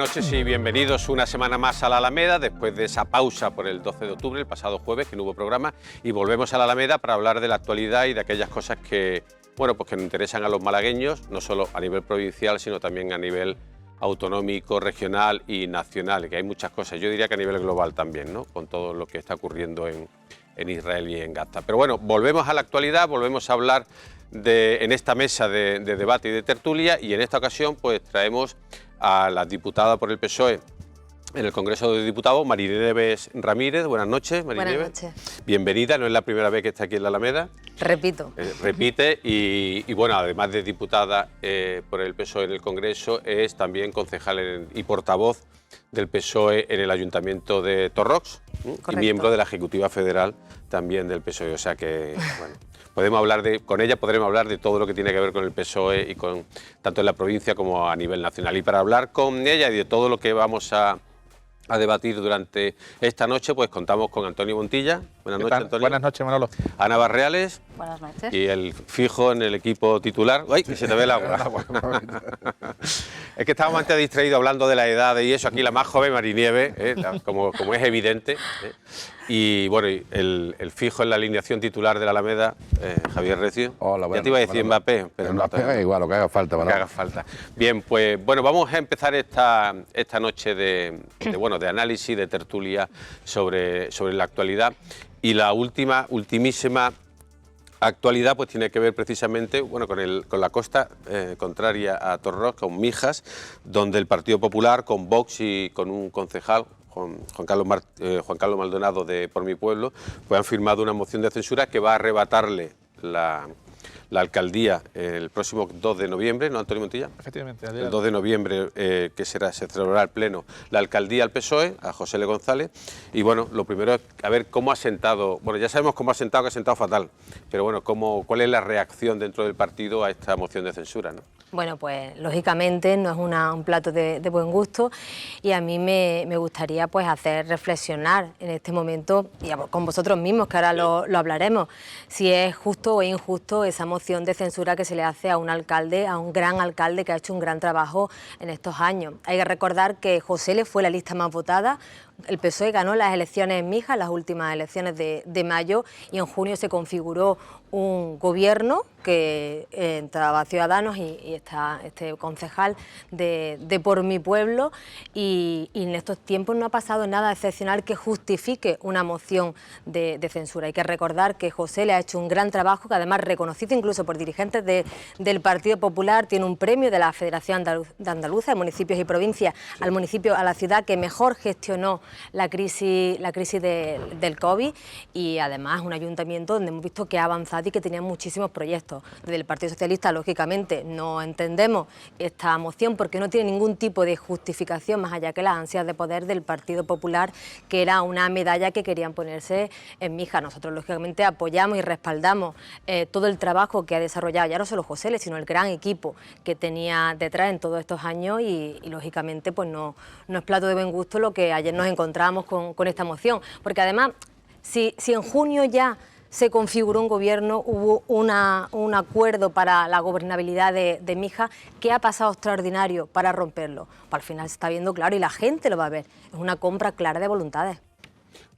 noches y bienvenidos una semana más a la Alameda, después de esa pausa por el 12 de octubre, el pasado jueves, que no hubo programa, y volvemos a la Alameda para hablar de la actualidad y de aquellas cosas que, bueno, pues que nos interesan a los malagueños, no solo a nivel provincial, sino también a nivel autonómico, regional y nacional, que hay muchas cosas, yo diría que a nivel global también, ¿no?, con todo lo que está ocurriendo en Israel y en Gaza. Pero bueno, volvemos a la actualidad, volvemos a hablar en esta mesa de debate y de tertulia, y en esta ocasión pues traemos a la diputada por el PSOE en el Congreso de Diputados, Marinieves Ramírez. Buenas noches, Marinieves. Buenas noches. Bienvenida, no es la primera vez que está aquí en la Alameda. Repito. Repite y bueno, además de diputada por el PSOE en el Congreso, es también concejal y portavoz del PSOE en el Ayuntamiento de Torrox y miembro de la Ejecutiva Federal también del PSOE, o sea que, bueno, con ella podremos hablar de todo lo que tiene que ver con el PSOE y con tanto en la provincia como a nivel nacional. Y para hablar con ella y de todo lo que vamos a debatir durante esta noche, pues contamos con Antonio Montilla. Buenas noches, Antonio. Buenas noches, Manolo. Ana Barreales. Buenas noches. Y el fijo en el equipo titular. ¡Ay, que se te ve el agua! Es que estábamos antes distraídos hablando de la edad y eso. Aquí la más joven, Marinieves, como es evidente. Y bueno, el fijo en la alineación titular de la Alameda, Javier Recio. Hola, ya te iba a decir Mbappé, pero Mbappé no. igual, lo que haga falta. Lo que haga falta. Bien, pues bueno, vamos a empezar esta noche de análisis, de tertulia sobre la actualidad. Y la ultimísima actualidad pues tiene que ver precisamente con la costa contraria a Torrox, con Mijas, donde el Partido Popular, con Vox y con un concejal, Juan Carlos Maldonado de Por Mi Pueblo, pues han firmado una moción de censura que va a arrebatarle la alcaldía el próximo 2 de noviembre, ¿no, Antonio Montilla? Efectivamente. El 2 de noviembre, se celebrará el pleno, la alcaldía al PSOE, a José L. González. Y bueno, lo primero es a ver cómo ha sentado, bueno, ya sabemos cómo ha sentado, que ha sentado fatal, pero bueno, cuál es la reacción dentro del partido a esta moción de censura, ¿no? Bueno, pues lógicamente no es un plato de buen gusto, y a mí me gustaría pues hacer reflexionar en este momento, y con vosotros mismos, que ahora lo hablaremos, si es justo o injusto esa moción de censura que se le hace a un alcalde, a un gran alcalde que ha hecho un gran trabajo en estos años. Hay que recordar que José L. fue la lista más votada. El PSOE ganó las elecciones en Mijas, las últimas elecciones de mayo, y en junio se configuró un gobierno que entraba Ciudadanos y está este concejal de Por Mi Pueblo, y en estos tiempos no ha pasado nada excepcional que justifique una moción de censura. Hay que recordar que José le ha hecho un gran trabajo, que además reconocido incluso por dirigentes del Partido Popular, tiene un premio de la Federación Andaluza de Municipios y Provincias, sí, al municipio, a la ciudad que mejor gestionó la crisis del COVID, y además un ayuntamiento donde hemos visto que ha avanzado y que tenía muchísimos proyectos. Desde el Partido Socialista, lógicamente, no entendemos esta moción porque no tiene ningún tipo de justificación más allá que las ansias de poder del Partido Popular, que era una medalla que querían ponerse en Mijas. Nosotros, lógicamente, apoyamos y respaldamos todo el trabajo que ha desarrollado ya no solo José L., sino el gran equipo que tenía detrás en todos estos años, y lógicamente pues no es plato de buen gusto lo que ayer nos encontramos con esta moción, porque además si en junio ya se configuró un gobierno, hubo un acuerdo para la gobernabilidad de Mijas, ¿qué ha pasado extraordinario para romperlo? Pues al final se está viendo claro y la gente lo va a ver, es una compra clara de voluntades.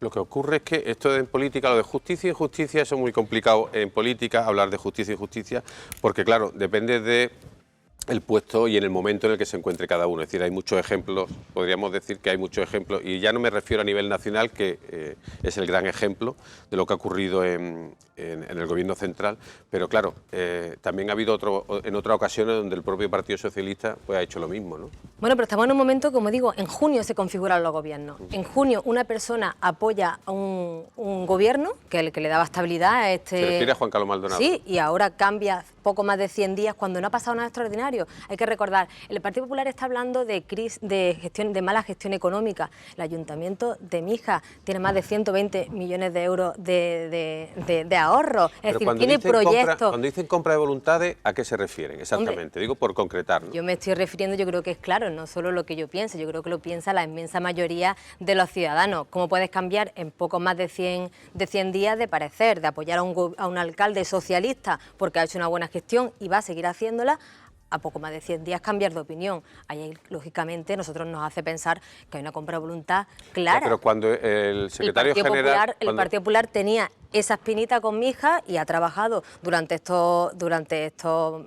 Lo que ocurre es que esto en política, lo de justicia y injusticia, eso es muy complicado en política, hablar de justicia y injusticia, porque claro, depende de el puesto y en el momento en el que se encuentre cada uno. Es decir, hay muchos ejemplos, podríamos decir que hay muchos ejemplos, y ya no me refiero a nivel nacional, que es el gran ejemplo de lo que ha ocurrido en el gobierno central, pero claro, también ha habido en otras ocasiones donde el propio Partido Socialista pues ha hecho lo mismo, ¿no? Bueno, pero estamos en un momento, como digo, en junio se configuran los gobiernos. En junio una persona apoya a un gobierno que le daba estabilidad a este... ¿Se refiere a Juan Carlos Maldonado? Sí, y ahora cambia poco más de 100 días cuando no ha pasado nada extraordinario. Hay que recordar, el Partido Popular está hablando de mala gestión económica. El Ayuntamiento de Mijas tiene más de 120 millones de euros de ahorro. Es decir, tiene proyectos... Cuando dicen compra de voluntades, ¿a qué se refieren exactamente? Hombre, digo por concretar, ¿no? Yo me estoy refiriendo, yo creo que es claro, no solo lo que yo pienso, yo creo que lo piensa la inmensa mayoría de los ciudadanos. ¿Cómo puedes cambiar en poco más de 100 días de parecer, de apoyar a un alcalde socialista porque ha hecho una buena gestión y va a seguir haciéndola, a poco más de 100 días cambiar de opinión. Ahí, lógicamente, nosotros nos hace pensar que hay una compra de voluntad clara. Ya, pero cuando el secretario general... El Partido Popular tenía esa espinita con mi hija y ha trabajado durante estos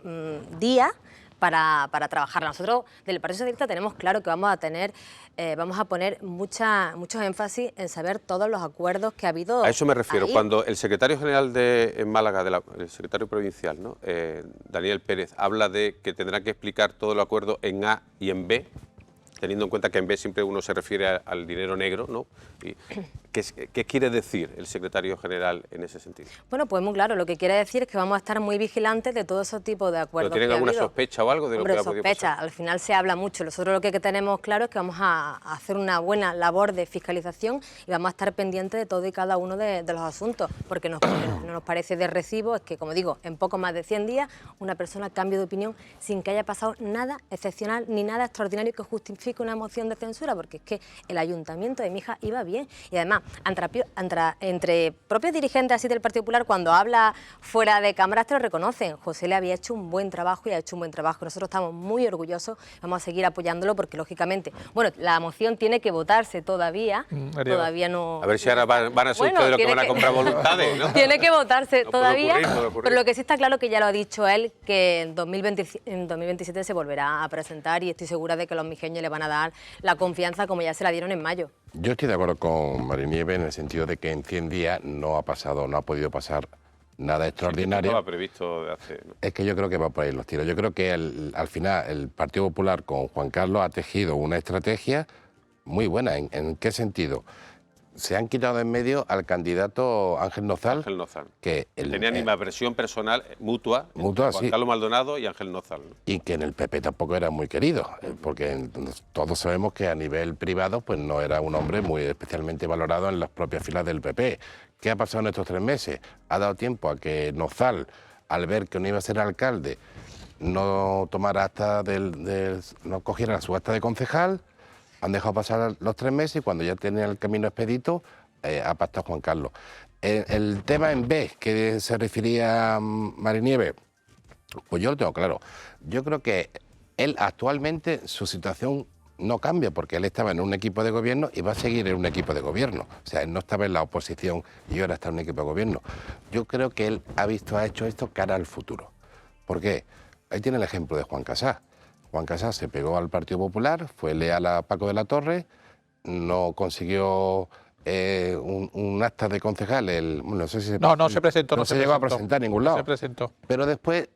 días para trabajarla. Nosotros del Partido Socialista tenemos claro que vamos a poner mucho énfasis en saber todos los acuerdos que ha habido. A eso me refiero, ahí. cuando el secretario general de Málaga, el secretario provincial, ¿no? Daniel Pérez, habla de que tendrá que explicar todo el acuerdo en A y en B, teniendo en cuenta que en B siempre uno se refiere al dinero negro, ¿no? ¿Qué quiere decir el secretario general en ese sentido? Bueno, pues muy claro, lo que quiere decir es que vamos a estar muy vigilantes de todo ese tipo de acuerdos. ¿Pero tienen alguna sospecha o algo de lo que ha podido sospecha, pasar? Al final se habla mucho. Nosotros lo que tenemos claro es que vamos a hacer una buena labor de fiscalización y vamos a estar pendientes de todo y cada uno de los asuntos, porque no nos parece de recibo, es que, como digo, en poco más de 100 días una persona cambie de opinión sin que haya pasado nada excepcional ni nada extraordinario que justifique una moción de censura, porque es que el ayuntamiento de mi hija iba bien. Y además, entre propios dirigentes así del Partido Popular, cuando habla fuera de cámaras te lo reconocen. José le había hecho un buen trabajo y ha hecho un buen trabajo. Nosotros estamos muy orgullosos, vamos a seguir apoyándolo porque, lógicamente, bueno, la moción tiene que votarse todavía, todavía no... A ver si ahora van a ser ustedes los que van a comprar voluntades, ¿no? Tiene que votarse No todavía, puede ocurrir. pero lo que sí está claro que ya lo ha dicho él, que en 2027 se volverá a presentar y estoy segura de que los mijeños le van a dar la confianza como ya se la dieron en mayo. Yo estoy de acuerdo con Marinieves en el sentido de que en 100 días no ha podido pasar nada extraordinario. No estaba previsto de hace... ¿no? Es que yo creo que va por ahí los tiros. Yo creo que al final el Partido Popular con Juan Carlos ha tejido una estrategia muy buena. ¿En qué sentido? Se han quitado de en medio al candidato Ángel Nozal. Ángel Nozal. Que tenía animadversión personal mutua entre Juan Carlos Maldonado y Ángel Nozal, ¿no? Y que en el PP tampoco era muy querido, porque todos sabemos que a nivel privado pues no era un hombre muy especialmente valorado en las propias filas del PP. ¿Qué ha pasado en estos 3 meses? Ha dado tiempo a que Nozal, al ver que no iba a ser alcalde, no tomara no cogiera su acta de concejal. Han dejado pasar los 3 meses y cuando ya tenía el camino expedito, ha pactado Juan Carlos. El tema en B, que se refería a Marinieves, pues yo lo tengo claro. Yo creo que él actualmente, su situación no cambia, porque él estaba en un equipo de gobierno y va a seguir en un equipo de gobierno. O sea, él no estaba en la oposición y ahora está en un equipo de gobierno. Yo creo que él ha hecho esto cara al futuro. ¿Por qué? Ahí tiene el ejemplo de Juan Casás. Juan Casás se pegó al Partido Popular, fue leal a Paco de la Torre, no consiguió un acta de concejal. No se presentó. No se llegó a presentar en ningún lado. Se presentó. Pero después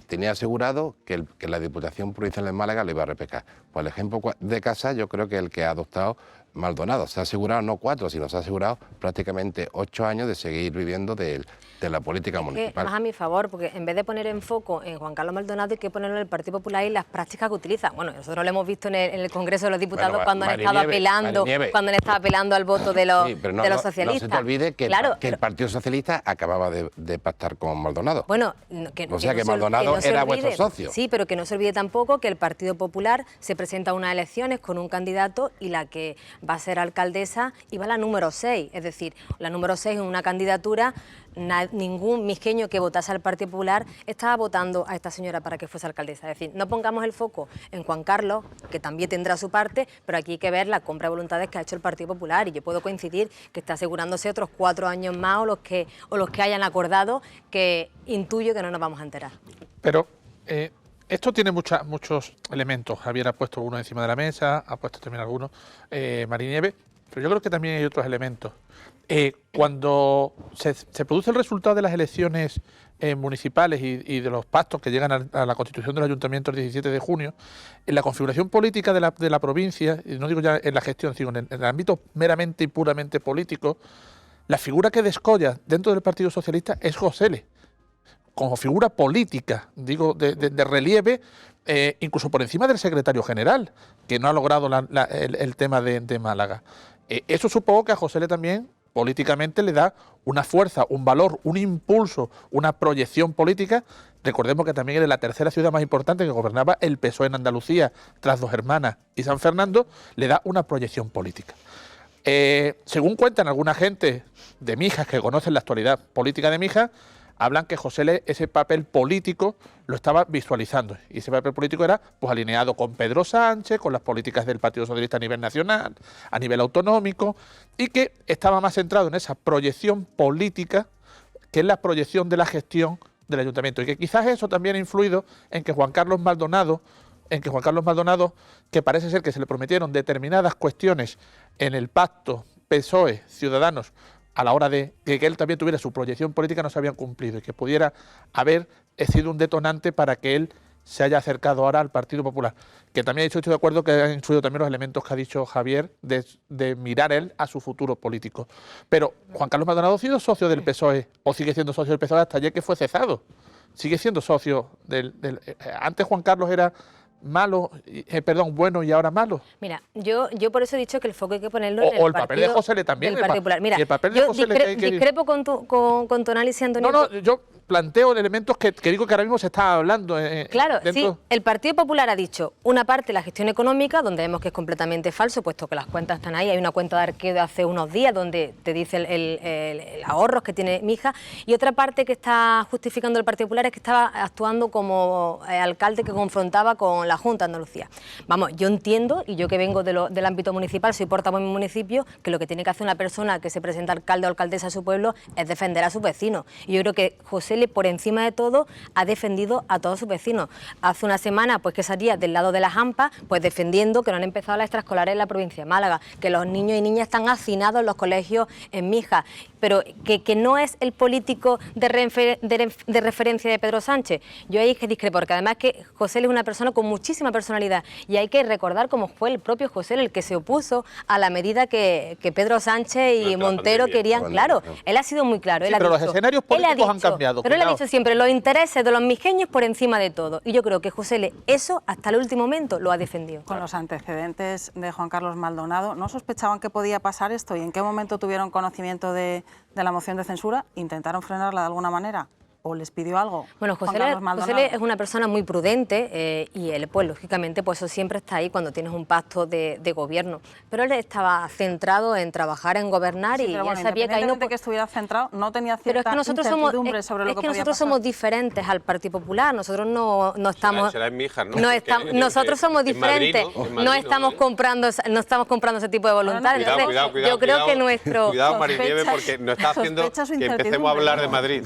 tenía asegurado que la Diputación Provincial de Málaga le iba a repescar. Pues el ejemplo de Casas yo creo que es el que ha adoptado Maldonado. Se ha asegurado no 4, sino se ha asegurado prácticamente 8 años de seguir viviendo de la política municipal. Más a mi favor, porque en vez de poner en foco en Juan Carlos Maldonado hay que ponerlo en el Partido Popular y las prácticas que utiliza. Bueno, nosotros lo hemos visto en el Congreso de los Diputados cuando han estado apelando al voto de los socialistas. No se te olvide que, que el Partido Socialista acababa de pactar con Maldonado. Bueno, que Maldonado era vuestro socio. Sí, pero que no se olvide tampoco que el Partido Popular se presenta a unas elecciones con un candidato y la que va a ser alcaldesa iba la número 6. Es decir, la número 6 en una candidatura, ningún misqueño que votase al Partido Popular estaba votando a esta señora para que fuese alcaldesa. Es decir, no pongamos el foco en Juan Carlos, que también tendrá su parte, pero aquí hay que ver la compra de voluntades que ha hecho el Partido Popular y yo puedo coincidir que está asegurándose otros 4 años más o los que hayan acordado, que intuyo que no nos vamos a enterar. Pero esto tiene muchos elementos. Javier ha puesto uno encima de la mesa, ha puesto también algunos, Marinieves, pero yo creo que también hay otros elementos. Cuando se produce el resultado de las elecciones municipales y de los pactos que llegan a la constitución del ayuntamiento el 17 de junio, en la configuración política de la provincia, y no digo ya en la gestión, sino en el ámbito meramente y puramente político, la figura que descolla dentro del Partido Socialista es José L. Como figura política, digo, de relieve, incluso por encima del secretario general, que no ha logrado el tema de Málaga. Eso supongo que a José L. también políticamente le da una fuerza, un valor, un impulso, una proyección política. Recordemos que también era la tercera ciudad más importante que gobernaba el PSOE en Andalucía, tras Dos Hermanas y San Fernando, le da una proyección política. Según cuentan alguna gente de Mijas que conocen la actualidad política de Mijas, hablan que José Le ese papel político lo estaba visualizando. Y ese papel político era pues alineado con Pedro Sánchez, con las políticas del Partido Socialista a nivel nacional, a nivel autonómico, y que estaba más centrado en esa proyección política, que es la proyección de la gestión del ayuntamiento. Y que quizás eso también ha influido en que Juan Carlos Maldonado, que parece ser que se le prometieron determinadas cuestiones en el pacto PSOE-Ciudadanos, a la hora de que él también tuviera su proyección política, no se habían cumplido y que pudiera haber sido un detonante para que él se haya acercado ahora al Partido Popular. Que también estoy de acuerdo que han influido también los elementos que ha dicho Javier de mirar él a su futuro político. Pero Juan Carlos Maldonado ha sido socio del PSOE, o sigue siendo socio del PSOE hasta ayer que fue cesado. Sigue siendo socio antes Juan Carlos era bueno y ahora malo. Mira, yo por eso he dicho que el foco hay que ponerlo en el papel de José Le también. El Partido Popular. Mira, el papel de yo José Le discrepo con tu análisis, Antonio. No, yo planteo elementos que digo que ahora mismo se está hablando. Claro, sí, el Partido Popular ha dicho una parte la gestión económica, donde vemos que es completamente falso, puesto que las cuentas están ahí. Hay una cuenta de Arqueo de hace unos días donde te dice el ahorros que tiene mi hija, y otra parte que está justificando el Partido Popular es que estaba actuando como alcalde que confrontaba con la Junta de Andalucía. Vamos, yo entiendo, y yo que vengo del ámbito municipal, soy portavoz en mi municipio, que lo que tiene que hacer una persona que se presenta alcalde o alcaldesa a su pueblo es defender a sus vecinos. Y yo creo que José Le, por encima de todo, ha defendido a todos sus vecinos. Hace una semana, pues que salía del lado de las AMPA, pues defendiendo que no han empezado las extraescolares en la provincia de Málaga, que los niños y niñas están hacinados en los colegios en Mijas, pero que no es el político de referencia de Pedro Sánchez. Yo ahí es que discrepo, porque además que José Le es una persona con muchísima personalidad, y hay que recordar cómo fue el propio José Le el que se opuso a la medida que Pedro Sánchez y Montero querían. Claro, él ha sido muy claro. Sí, pero los escenarios políticos han cambiado. Pero él ha dicho siempre los intereses de los mijeños por encima de todo. Y yo creo que José Le eso hasta el último momento lo ha defendido. Con los antecedentes de Juan Carlos Maldonado, ¿no sospechaban que podía pasar esto? ¿Y en qué momento tuvieron conocimiento de la moción de censura? ¿Intentaron frenarla de alguna manera? ¿O les pidió algo? Bueno, José Le es una persona muy prudente y él, pues lógicamente, pues eso siempre está ahí cuando tienes un pacto de gobierno. Pero él estaba centrado en trabajar, en gobernar, sí, y bueno, él sabía que ahí no... que estuviera centrado, no tenía cierta pero es que nosotros incertidumbre sobre lo que podía pasar. Nosotros somos diferentes al Partido Popular, nosotros no estamos... Será en Mijas, ¿no? Nosotros somos diferentes, no estamos comprando ese tipo de voluntad. Cuidado, yo creo que nuestro... Cuidado, Marinieve, porque nos está haciendo que empecemos a hablar de Madrid.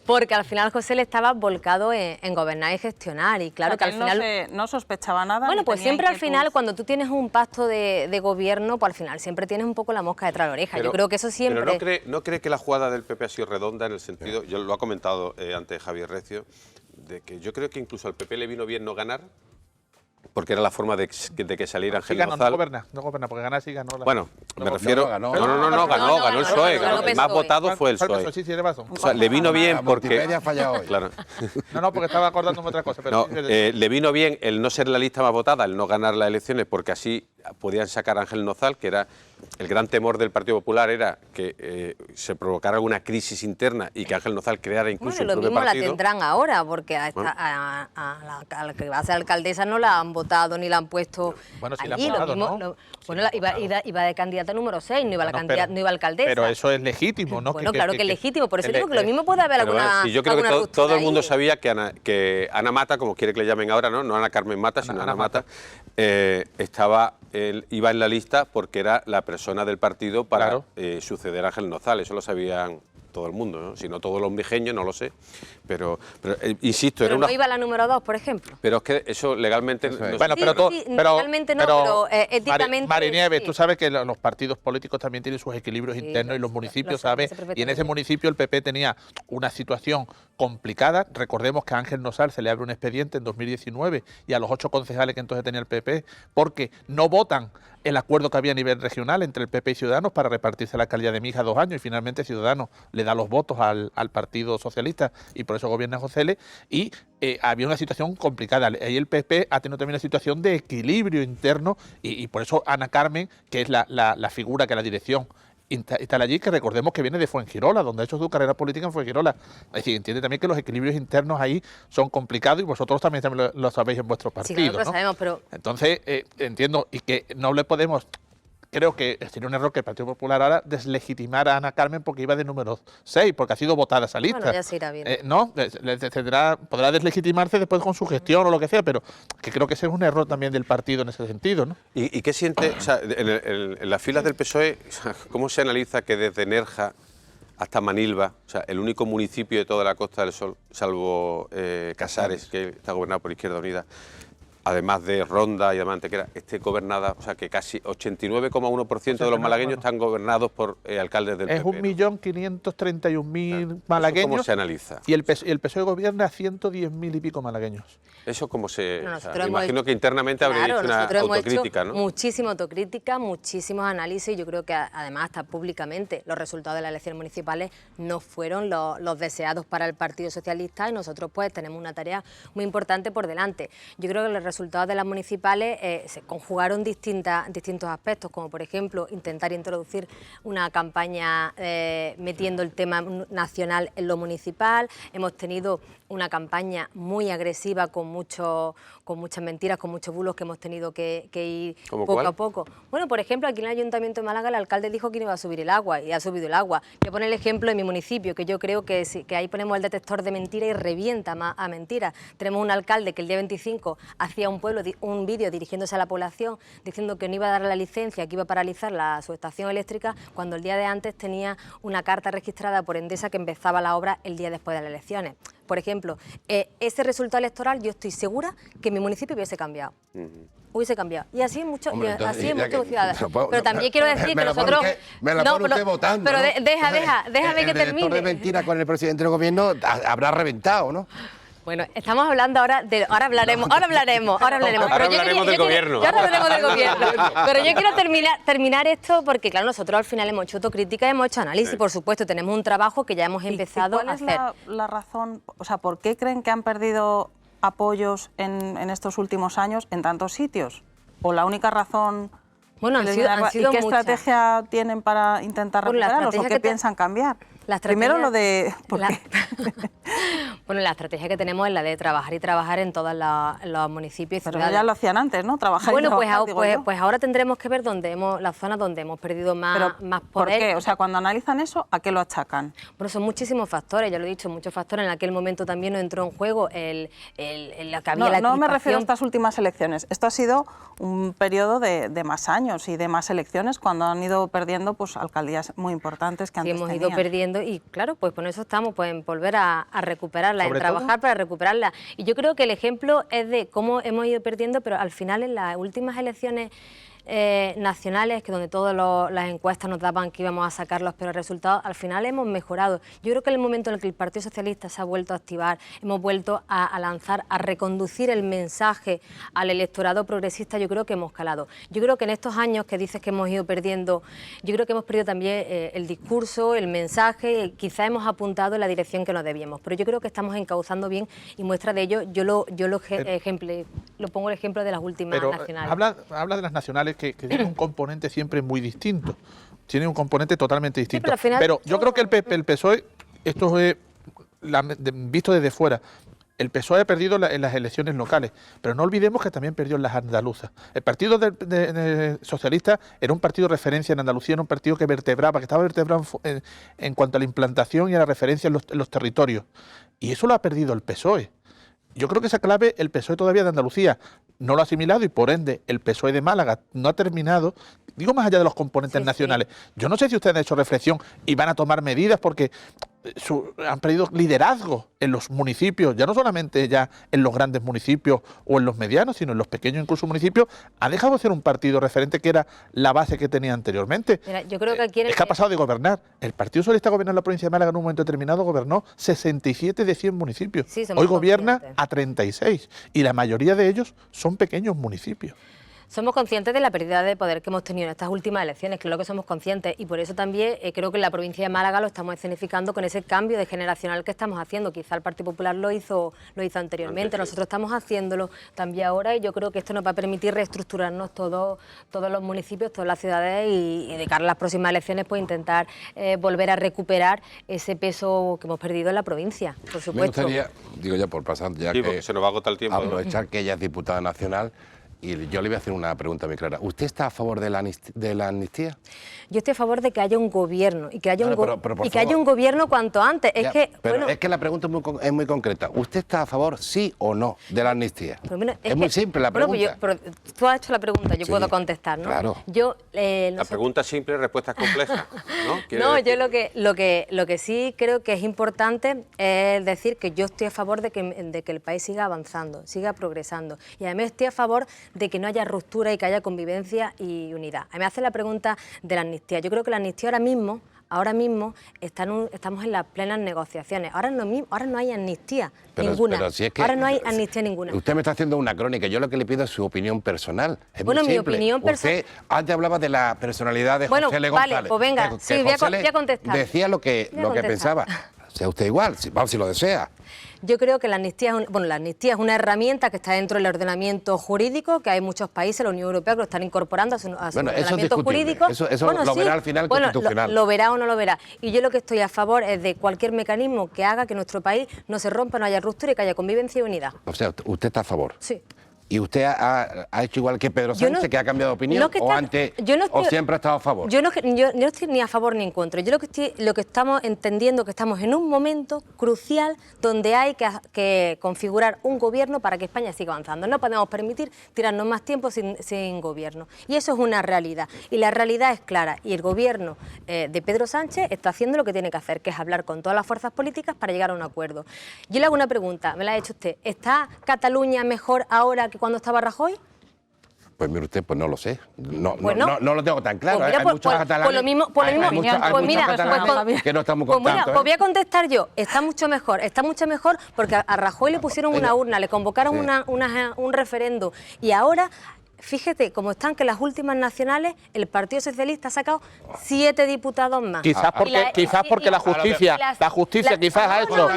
Porque al final José Le estaba volcado en gobernar y gestionar, y claro, que al final... No sospechaba nada. Bueno, pues siempre al final, cuando tú tienes un pacto de gobierno, pues al final siempre tienes un poco la mosca detrás de la oreja. Yo creo que eso siempre... Pero ¿no cree que la jugada del PP ha sido redonda en el sentido, yo lo ha comentado antes Javier Recio, de que yo creo que incluso al PP le vino bien no ganar, porque era la forma de que saliera Ángel Nozal. No goberna, porque ganar sí ganó. Bueno, me refiero... ganó el PSOE. El más votado fue el PSOE. Sí, tiene razón. O sea, le vino bien porque... ha fallado hoy. Claro. No, porque estaba acordándome otra cosa. Pero le vino bien el no ser la lista más votada, el no ganar las elecciones, porque así podían sacar a Ángel Nozal, que era... El gran temor del Partido Popular era que se provocara alguna crisis interna y que Ángel Nozal creara incluso un propio partido. Lo mismo la tendrán ahora, porque a la que va a ser alcaldesa no la han votado ni la han puesto allí. Iba de candidata número 6, no iba alcaldesa. Pero eso es legítimo, ¿no? Bueno, claro que es legítimo, por eso digo que lo mismo puede haber alguna... Yo creo que todo el mundo sabía que Ana Mata, como quiere que le llamen ahora, no Ana Carmen Mata, sino Ana Mata, iba en la lista porque era la persona del partido para suceder a Ángel Nozal. Eso lo sabían todo el mundo, ¿no? Si no todos los mijeños, no lo sé. Pero insisto, pero era una... no iba la número 2, por ejemplo. Pero es que eso legalmente... Eso es. Bueno, legalmente no, pero éticamente... Marinieves, sí. Tú sabes que los partidos políticos también tienen sus equilibrios internos, y los municipios, ¿sabes? Y en ese municipio el PP tenía una situación complicada. Recordemos que a Ángel Nozal se le abre un expediente en 2019 y a los 8 concejales que entonces tenía el PP, porque no votan el acuerdo que había a nivel regional entre el PP y Ciudadanos para repartirse la alcaldía de Mijas 2 años, y finalmente Ciudadanos le da los votos al Partido Socialista y por eso gobierna José Le, y había una situación complicada. Ahí el PP ha tenido también una situación de equilibrio interno, y por eso Ana Carmen, que es la figura, que es la dirección, está allí, que recordemos que viene de Fuengirola, donde ha hecho su carrera política en Fuengirola. Es decir, entiende también que los equilibrios internos ahí son complicados, y vosotros también lo sabéis en vuestro partido. Sí, claro, ¿no? Lo sabemos, pero... Entonces, entiendo, y que no le podemos creo que sería un error que el Partido Popular ahora deslegitimara a Ana Carmen porque iba de número 6, porque ha sido votada esa lista. Bueno, ya se irá viendo. No, podrá deslegitimarse después con su gestión o lo que sea, pero que creo que ese es un error también del partido en ese sentido, ¿no? ¿Y qué siente, o sea, en las filas del PSOE, o sea, cómo se analiza que desde Nerja hasta Manilva, o sea, el único municipio de toda la Costa del Sol, salvo Casares, que está gobernado por Izquierda Unida, además de Ronda y de Antequera, esté gobernada, o sea, que casi 89,1% de los malagueños están gobernados por alcaldes del PP? Es 1.531.000 malagueños. ¿Cómo se analiza? Y el PSOE gobierna a 110.000 y pico malagueños. Eso como se... No, o sea, nosotros me imagino hemos- que internamente habréis Claro, hecho una nosotros hemos autocrítica, hecho ¿no? muchísima autocrítica, muchísimos análisis y yo creo que además hasta públicamente los resultados de las elecciones municipales no fueron los deseados para el Partido Socialista y nosotros pues tenemos una tarea muy importante por delante. Yo creo que los resultados de las municipales se conjugaron distintos aspectos, como por ejemplo intentar introducir una campaña metiendo el tema nacional en lo municipal. Hemos tenido una campaña muy agresiva con muchas mentiras, con muchos bulos que hemos tenido que ir ¿Cómo poco cuál? a poco. Bueno, por ejemplo, aquí en el Ayuntamiento de Málaga el alcalde dijo que no iba a subir el agua y ha subido el agua. Voy a poner el ejemplo de mi municipio, que yo creo que ahí ponemos el detector de mentiras y revienta a mentiras. Tenemos un alcalde que el día 25 hacía un vídeo dirigiéndose a la población diciendo que no iba a dar la licencia, que iba a paralizar la subestación eléctrica, cuando el día de antes tenía una carta registrada por Endesa que empezaba la obra el día después de las elecciones. Por ejemplo, ese resultado electoral yo estoy segura que mi municipio hubiese cambiado. Hubiese cambiado. Y así en muchos Hombre, entonces, así en ya que- muchos ciudades. me lo puedo- Pero también quiero decir me que la pone nosotros... usted- me la pone usted votando, pero ¿no? déjame El que detector de termine. mentiras con el presidente del gobierno habrá reventado, ¿no? Bueno, estamos hablando ahora de... Ahora hablaremos. Ahora Pero yo hablaremos quería- del yo quería- gobierno. Ahora hablaremos del gobierno. Pero yo quiero terminar esto porque, claro, nosotros al final hemos hecho autocrítica y hemos hecho análisis, Sí. por supuesto. Tenemos un trabajo que ya hemos empezado ¿Cuál a es hacer. la razón, o sea, por qué creen que han perdido apoyos en estos últimos años en tantos sitios? ¿O la única razón... Bueno, que han les sido, viene a- han sido ¿Y qué muchas. estrategia tienen para intentar Bueno, la recuperarlos o estrategia qué que piensan cambiar? la estrategia- Primero lo de... ¿por La- qué? Bueno, la estrategia que tenemos es la de trabajar y trabajar en todos los municipios y Pero ciudades. ya lo hacían antes, ¿no? Trabajar y Bueno, trabajar, digo yo. pues ahora tendremos que ver las zonas donde hemos perdido más ¿Por poder. qué? O sea, cuando analizan eso, ¿a qué lo achacan? Bueno, son muchísimos factores, ya lo he dicho, muchos factores. En aquel momento también nos entró en juego la que había la No me refiero a crispación. estas últimas elecciones. Esto ha sido un periodo de más años y de más elecciones cuando han ido perdiendo pues, alcaldías muy importantes que Sí, antes hemos tenían. ido perdiendo y claro, pues por eso estamos, pues en volver a recuperarla, en Sobre trabajar para recuperarla. Y yo creo que el ejemplo es de cómo hemos ido perdiendo, pero al final en las últimas elecciones nacionales, que donde todas las encuestas nos daban que íbamos a sacar los peores resultados, al final hemos mejorado. Yo creo que en el momento en el que el Partido Socialista se ha vuelto a activar, hemos vuelto a lanzar, a reconducir el mensaje al electorado progresista, yo creo que hemos calado. Yo creo que en estos años que dices que hemos ido perdiendo, yo creo que hemos perdido también el discurso, el mensaje, quizá hemos apuntado en la dirección que nos debíamos, pero yo creo que estamos encauzando bien y muestra de ello, yo lo pongo el ejemplo de las últimas Pero nacionales. habla de las nacionales que tienen un componente siempre muy distinto. Tienen un componente totalmente distinto. pero al final Pero yo todo- creo que el PSOE, esto es visto desde fuera, el PSOE ha perdido en las elecciones locales, pero no olvidemos que también perdió en las andaluzas. El Partido Socialista era un partido de referencia en Andalucía, era un partido que vertebraba, que estaba vertebrado en cuanto a la implantación y a la referencia en los territorios. Y eso lo ha perdido el PSOE. Yo creo que esa clave el PSOE todavía de Andalucía no lo ha asimilado y por ende el PSOE de Málaga no ha terminado, digo más allá de los componentes Sí, nacionales. Yo no sé si ustedes han hecho reflexión y van a tomar medidas porque han perdido liderazgo en los municipios, ya no solamente ya en los grandes municipios o en los medianos, sino en los pequeños incluso municipios. Ha dejado de ser un partido referente que era la base que tenía anteriormente. Mira, yo creo que aquí Es que ha pasado de gobernar. El Partido Socialista gobernó en la provincia de Málaga en un momento determinado, gobernó 67 de 100 municipios. Sí, somos Hoy gobierna conscientes. a 36 y la mayoría de ellos son pequeños municipios. Somos conscientes de la pérdida de poder que hemos tenido en estas últimas elecciones, creo que somos conscientes y por eso también creo que en la provincia de Málaga lo estamos escenificando con ese cambio de generacional que estamos haciendo. Quizá el Partido Popular lo hizo anteriormente, nosotros estamos haciéndolo también ahora y yo creo que esto nos va a permitir reestructurarnos todos los municipios, todas las ciudades y de cara a las próximas elecciones pues intentar volver a recuperar ese peso que hemos perdido en la provincia, por Me supuesto. gustaría, digo ya por pasar, ya Sí, que porque se nos va a agotar el tiempo. aprovechar que ella es diputada nacional Y yo le voy a hacer una pregunta muy clara. ¿Usted está a favor de la amnistía? Yo estoy a favor de que haya un gobierno y que haya, Pero, por y que haya favor. un gobierno cuanto antes. Ya, pero es que la pregunta es muy concreta. ¿Usted está a favor, sí o no, de la amnistía? Pues mira, es muy simple la pregunta. Pero tú has hecho la pregunta, yo Sí, puedo contestar, ¿no? claro. La pregunta simple, respuestas complejas, ¿no? No, yo lo que sí creo que es importante es decir que yo estoy a favor de que el país siga avanzando, siga progresando. Y además estoy a favor de que no haya ruptura y que haya convivencia y unidad. A mí me hace la pregunta de la amnistía. Yo creo que la amnistía ahora mismo estamos en las plenas negociaciones. Ahora no hay amnistía ninguna. Pero si es que, ahora no hay amnistía ninguna. Usted me está haciendo una crónica. Yo lo que le pido es su opinión personal. Es Bueno, muy mi simple. opinión personal. Usted antes hablaba de la personalidad de Bueno, José L. vale, González. pues venga, que sí, voy a José L. contestar. Decía lo que Voy a contestar. pensaba. Sea usted igual, si lo desea. Yo creo que la amnistía es una herramienta que está dentro del ordenamiento jurídico, que hay muchos países, la Unión Europea, que lo están incorporando a su Bueno, eso es ordenamiento discutible. jurídico. Eso lo verá al final Constitucional. Lo verá o no lo verá. Y yo lo que estoy a favor es de cualquier mecanismo que haga que nuestro país no se rompa, no haya ruptura y que haya convivencia y unidad. O sea, usted está a favor. Sí. ¿Y usted ha hecho igual que Pedro Yo Sánchez, no- que ha cambiado de opinión? no que ¿O está- yo no o estoy- siempre ha estado a favor? Yo no estoy ni a favor ni en contra. Yo lo que estamos entendiendo que estamos en un momento crucial donde hay que configurar un gobierno para que España siga avanzando. No podemos permitir tirarnos más tiempo sin gobierno. Y eso es una realidad. Y la realidad es clara. Y el gobierno de Pedro Sánchez está haciendo lo que tiene que hacer, que es hablar con todas las fuerzas políticas para llegar a un acuerdo. Yo le hago una pregunta, me la ha hecho usted. ¿Está Cataluña mejor ahora que cuando estaba Rajoy? Pues mire usted, pues no lo sé. No lo tengo tan claro. Pues mira, Hay pues- muchos pues- catalanes, pues lo mismo- pues lo hay mismo- muchos- hay pues muchos mira, catalanes que no están muy Pues mira, contentos. pues voy a contestar yo. Está mucho mejor porque a Rajoy le pusieron una urna, le convocaron Sí. un referendo y ahora, fíjate cómo están que las últimas nacionales el Partido Socialista ha sacado 7 diputados más. Quizás porque la justicia quizás ha hecho.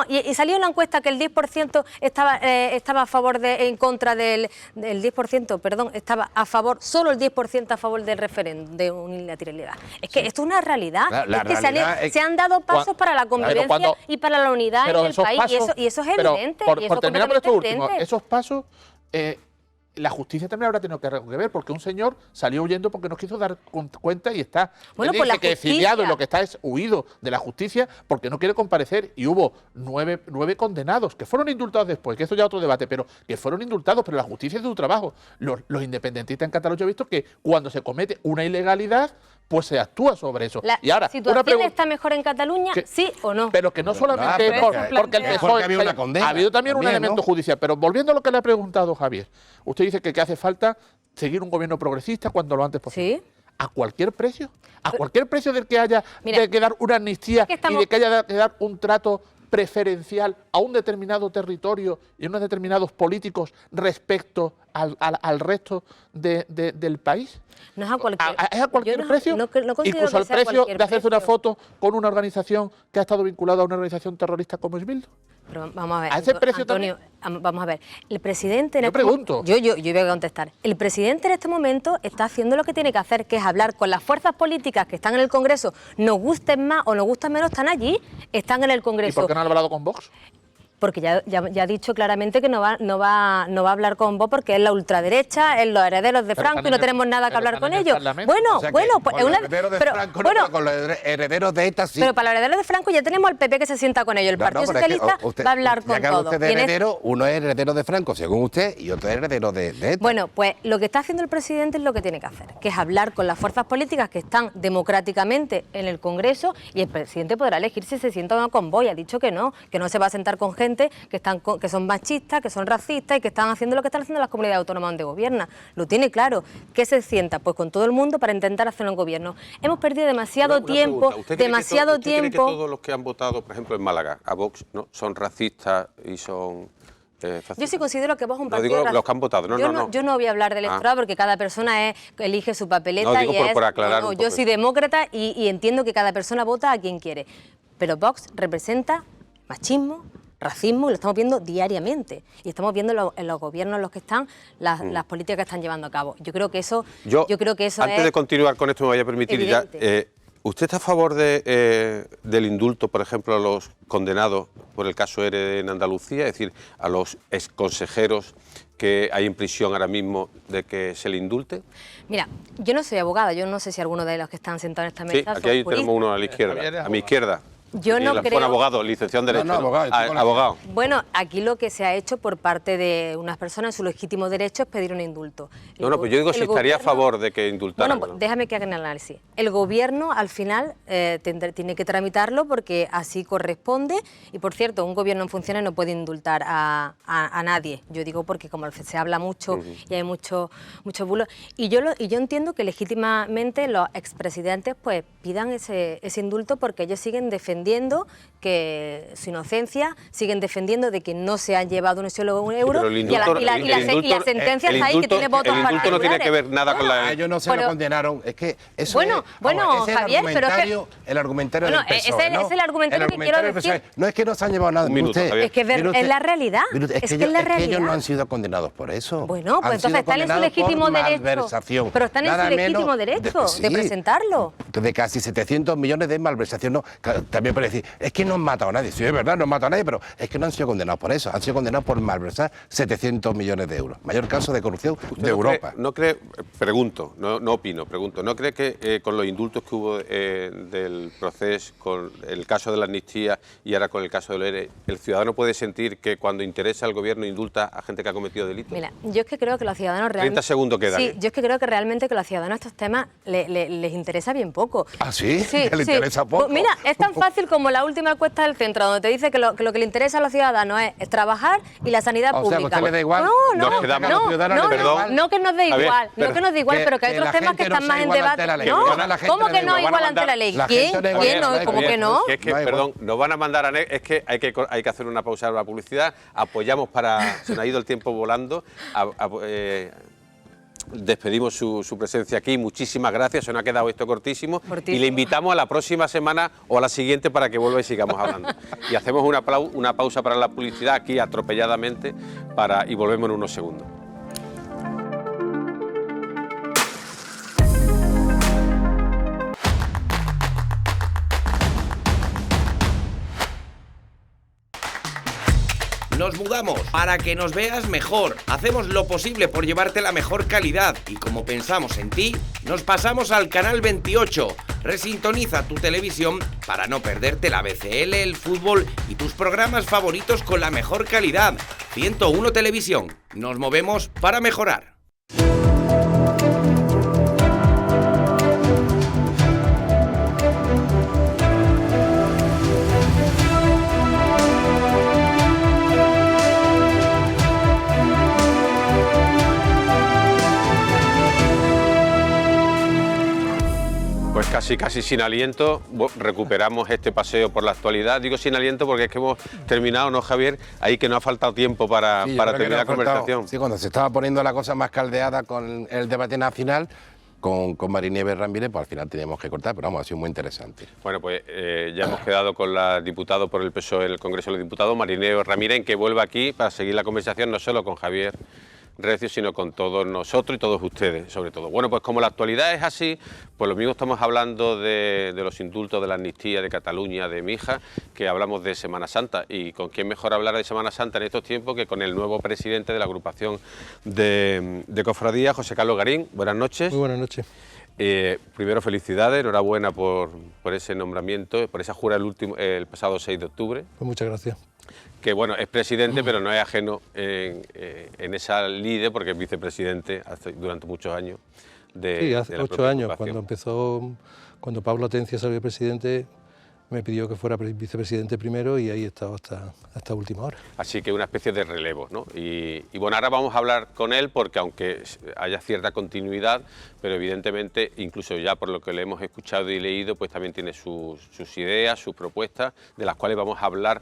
Y salió en la encuesta que el 10% estaba a favor en contra del 10%, perdón, estaba a favor, solo el 10% a favor del referéndum de unilateralidad. Es que esto es una realidad. La Es que realidad es- se han dado pasos para la convivencia y para la unidad en el país y eso es evidente. Por y eso es terminar por esto completamente último, evidente. esos pasos, la justicia también habrá tenido que ver, porque un señor salió huyendo porque no quiso dar cuenta y está Bueno, él pues dice la que justicia- exiliado y lo que está es huido de la justicia porque no quiere comparecer y hubo nueve condenados que fueron indultados después, que eso ya es otro debate, pero que fueron indultados, pero la justicia es su trabajo. Los independentistas en Cataluña han visto que cuando se comete una ilegalidad, pues se actúa sobre eso. ¿La y ahora, situación está mejor en Cataluña, que- sí o no? Pero que no solamente pero porque el porque PSOE, había una condena ha habido también un también, elemento ¿no? judicial. Pero volviendo a lo que le ha preguntado Javier, usted dice que hace falta seguir un gobierno progresista cuando lo antes posible. Sí. ¿A cualquier precio? ¿A cualquier precio del que haya Mira, de que dar una amnistía es que estamos- y de que haya que dar un trato preferencial a un determinado territorio y a unos determinados políticos respecto al resto del país? No es a cualquier, ¿Es a cualquier yo no- precio? no considero Incluso que al sea precio cualquier de hacerse una precio. foto con una organización que ha estado vinculada a una organización terrorista como es Bildu. Pero vamos a ver, ¿A ese precio Antonio, vamos a ver. El presidente... Yo pregunto. Yo voy a contestar. El presidente en este momento está haciendo lo que tiene que hacer, que es hablar con las fuerzas políticas que están en el Congreso, nos gusten más o nos gusten menos, están allí, están en el ¿Y Congreso. por qué no han hablado con Vox? Porque ya ha dicho claramente que no va a hablar con vos porque es la ultraderecha, es los herederos de Pero Franco están y no en el- tenemos nada que pero hablar están con en el ellos. Parlamento. Bueno, O sea que pues con es los una... herederos de pero, Franco no, bueno, pero con los herederos de ETA sí. pero para los herederos de Franco ya tenemos al PP que se sienta con ellos. El Partido pero es que Socialista usted- va a hablar ya con que habla todos. usted de Y en heredero, uno es heredero de Franco, según usted, y otro es heredero de ETA. Bueno, pues lo que está haciendo el presidente es lo que tiene que hacer, que es hablar con las fuerzas políticas que están democráticamente en el Congreso y el presidente podrá elegir si se sienta o no con Boy. Ha dicho que no se va a sentar con gente que son machistas, que son racistas y que están haciendo lo que están haciendo las comunidades autónomas donde gobierna. Lo tiene claro. ¿Qué se sienta? Pues con todo el mundo para intentar hacer un gobierno. Hemos perdido demasiado Una tiempo, pregunta. ¿Usted cree demasiado ¿usted cree que tiempo. todos los que han votado, por ejemplo, en Málaga, a Vox, ¿no? son racistas y son fascistas? Yo sí considero que vos es un No, partido... digo los que han votado. Yo no voy a hablar del electorado porque cada persona elige su papeleta No, digo y por aclarar un yo poco soy eso. demócrata y entiendo que cada persona vota a quien quiere. Pero Vox representa machismo, racismo, y lo estamos viendo diariamente. Y estamos viendo en los gobiernos en los que están las políticas que están llevando a cabo. Yo creo que eso, Yo creo que eso antes es de continuar con esto, me vaya a permitir ya evidente. ¿Usted está a favor del indulto, por ejemplo, a los condenados por el caso ERE en Andalucía? Es decir, a los exconsejeros que hay en prisión ahora mismo, de que se le indulte. Mira, yo no soy abogada, yo no sé si alguno de los que están sentados en esta Sí, mesa aquí son tenemos juristas. uno a la izquierda, a mi izquierda. Yo Y no la- creo... Bueno, abogado, licenciado en Derecho. No, abogado, estoy con la- abogado. Bueno, aquí lo que se ha hecho por parte de unas personas en su legítimo derecho es pedir un indulto. No, pues yo digo si El estaría a gobierno- favor de que indultaran. Bueno, ¿no? déjame que haga el análisis. El gobierno al final tiene que tramitarlo porque así corresponde y por cierto, un gobierno en funciones no puede indultar a nadie. Yo digo porque como se habla mucho y hay mucho bulo. Y yo entiendo que legítimamente los expresidentes pues pidan ese indulto porque ellos siguen defendiendo que su inocencia, siguen defendiendo de que no se han llevado un solo euro Pero el y indulto- la sentencia el está ahí que indulto- tiene votos el indulto no tiene particulares. que ver nada con la... A ellos no se Pero- lo condenaron. Es que eso Bueno, es, bueno, vamos, ese es Javier, pero es que- el argumentario Bueno, del PSOE, ese ¿no? es el argumentario que quiero del PSOE. decir. No es que no se han llevado nada. Un minuto, Mire usted, Javier. Es que mire usted, es la realidad. mire usted, Es que es ellos, la es que ellos realidad. no han sido condenados por eso. Bueno, pues Han sido entonces están en su condenados por legítimo derecho. malversación. Pero están en Nada su legítimo menos derecho de sí, presentarlo. De casi 700 millones de malversación. No, también puede decir, es que no han matado a nadie. Sí, es verdad, no han matado a nadie, pero es que no han sido condenados por eso. Han sido condenados por malversar 700 millones de euros. Mayor caso de corrupción de Europa. ¿No cree, pregunto, no opino, pregunto, ¿no cree que con los indultos que hubo del proceso, con el caso de la amnistía y ahora con el caso del ERE, el ciudadano puede sentir que cuando interesa al gobierno indulta a gente que ha cometido delitos? Mira, yo es que creo que los ciudadanos 30 realmente... segundos quedan. Sí, yo es que creo que realmente que los ciudadanos estos temas les interesa bien poco. ¿Ah, sí? ¿Que le interesa poco? Pues mira, es tan fácil como la última encuesta del centro, donde te dice que lo que le interesa a los ciudadanos es trabajar y la sanidad O sea, que a pública. usted le da igual. No, Nos no, quedamos- no, a los ciudadanos no, les da no, igual. no que nos dé A ver, igual, no que nos dé igual, pero que hay otros la temas gente que no están sea más en igual debate. ante la ley. No, Ahora la gente ¿cómo le que da no igual. igual Van a ante la mandar- ley? la ¿Quién? gente le da ¿Quién? igual. No, ¿cómo que no? Es que, No hay perdón, nos van a mandar a... Es que hay que hacer una pausa para la publicidad. Apoyamos para... Se nos ha ido el tiempo volando. Despedimos su presencia aquí. Muchísimas gracias. Se nos ha quedado esto cortísimo. Cortísimo. Y le invitamos a la próxima semana o a la siguiente para que vuelva y sigamos hablando. Y hacemos una pausa para la publicidad aquí atropelladamente y volvemos en unos segundos. Nos mudamos para que nos veas mejor. Hacemos lo posible por llevarte la mejor calidad y como pensamos en ti, nos pasamos al canal 28. Resintoniza tu televisión para no perderte la BCL, el fútbol y tus programas favoritos con la mejor calidad. 101 Televisión. Nos movemos para mejorar. Pues casi sin aliento, recuperamos este paseo por la actualidad. Digo sin aliento porque es que hemos terminado, ¿no, Javier? Ahí que no ha faltado tiempo para Sí, yo terminar creo que la nos ha faltado- conversación. Sí, cuando se estaba poniendo la cosa más caldeada con el debate nacional, con Marinieves Ramírez, pues al final teníamos que cortar, pero vamos, ha sido muy interesante. Bueno, pues ya hemos quedado con la diputada por el PSOE en el Congreso de los Diputados, Marinieves Ramírez, en que vuelva aquí para seguir la conversación no solo con Javier Recio, sino con todos nosotros y todos ustedes, sobre todo. Bueno, pues como la actualidad es así, pues lo mismo estamos hablando de los indultos, de la amnistía de Cataluña, de Mija, que hablamos de Semana Santa. Y con quién mejor hablar de Semana Santa en estos tiempos que con el nuevo presidente de la agrupación de cofradía, José Carlos Garín. Buenas noches. Muy buenas noches. Primero, felicidades, enhorabuena por ese nombramiento, por esa jura el pasado 6 de octubre. Pues muchas gracias. Que bueno, es presidente, pero no es ajeno en esa lide, porque es vicepresidente durante muchos años Sí, hace de la 8 propia años, agrupación. cuando Pablo Atencia salió presidente, me pidió que fuera vicepresidente primero y ahí he estado hasta última hora. Así que una especie de relevo, ¿no? Y bueno, ahora vamos a hablar con él porque aunque haya cierta continuidad, pero evidentemente, incluso ya por lo que le hemos escuchado y leído, pues también tiene sus ideas, sus propuestas, de las cuales vamos a hablar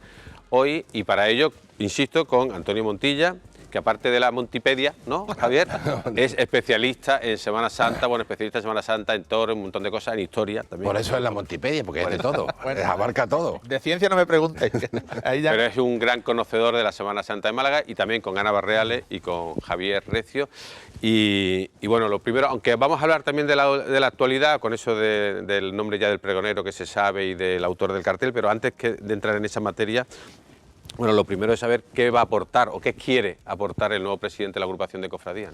hoy. Y para ello, insisto, con Antonio Montilla, que aparte de la Montipedia, ¿no, Javier? Es especialista en Semana Santa, bueno, especialista en Semana Santa, en toros, un montón de cosas, en historia también. Por eso es la Montipedia, porque es de todo, abarca todo. De ciencia no me preguntes. Ahí ya... Pero es un gran conocedor de la Semana Santa de Málaga y también con Ana Barreales y con Javier Recio. Y bueno, lo primero, aunque vamos a hablar también de la actualidad, con eso del nombre ya del pregonero que se sabe y del autor del cartel, pero antes de entrar en esa materia, bueno, lo primero es saber qué va a aportar o qué quiere aportar el nuevo presidente de la agrupación de cofradías.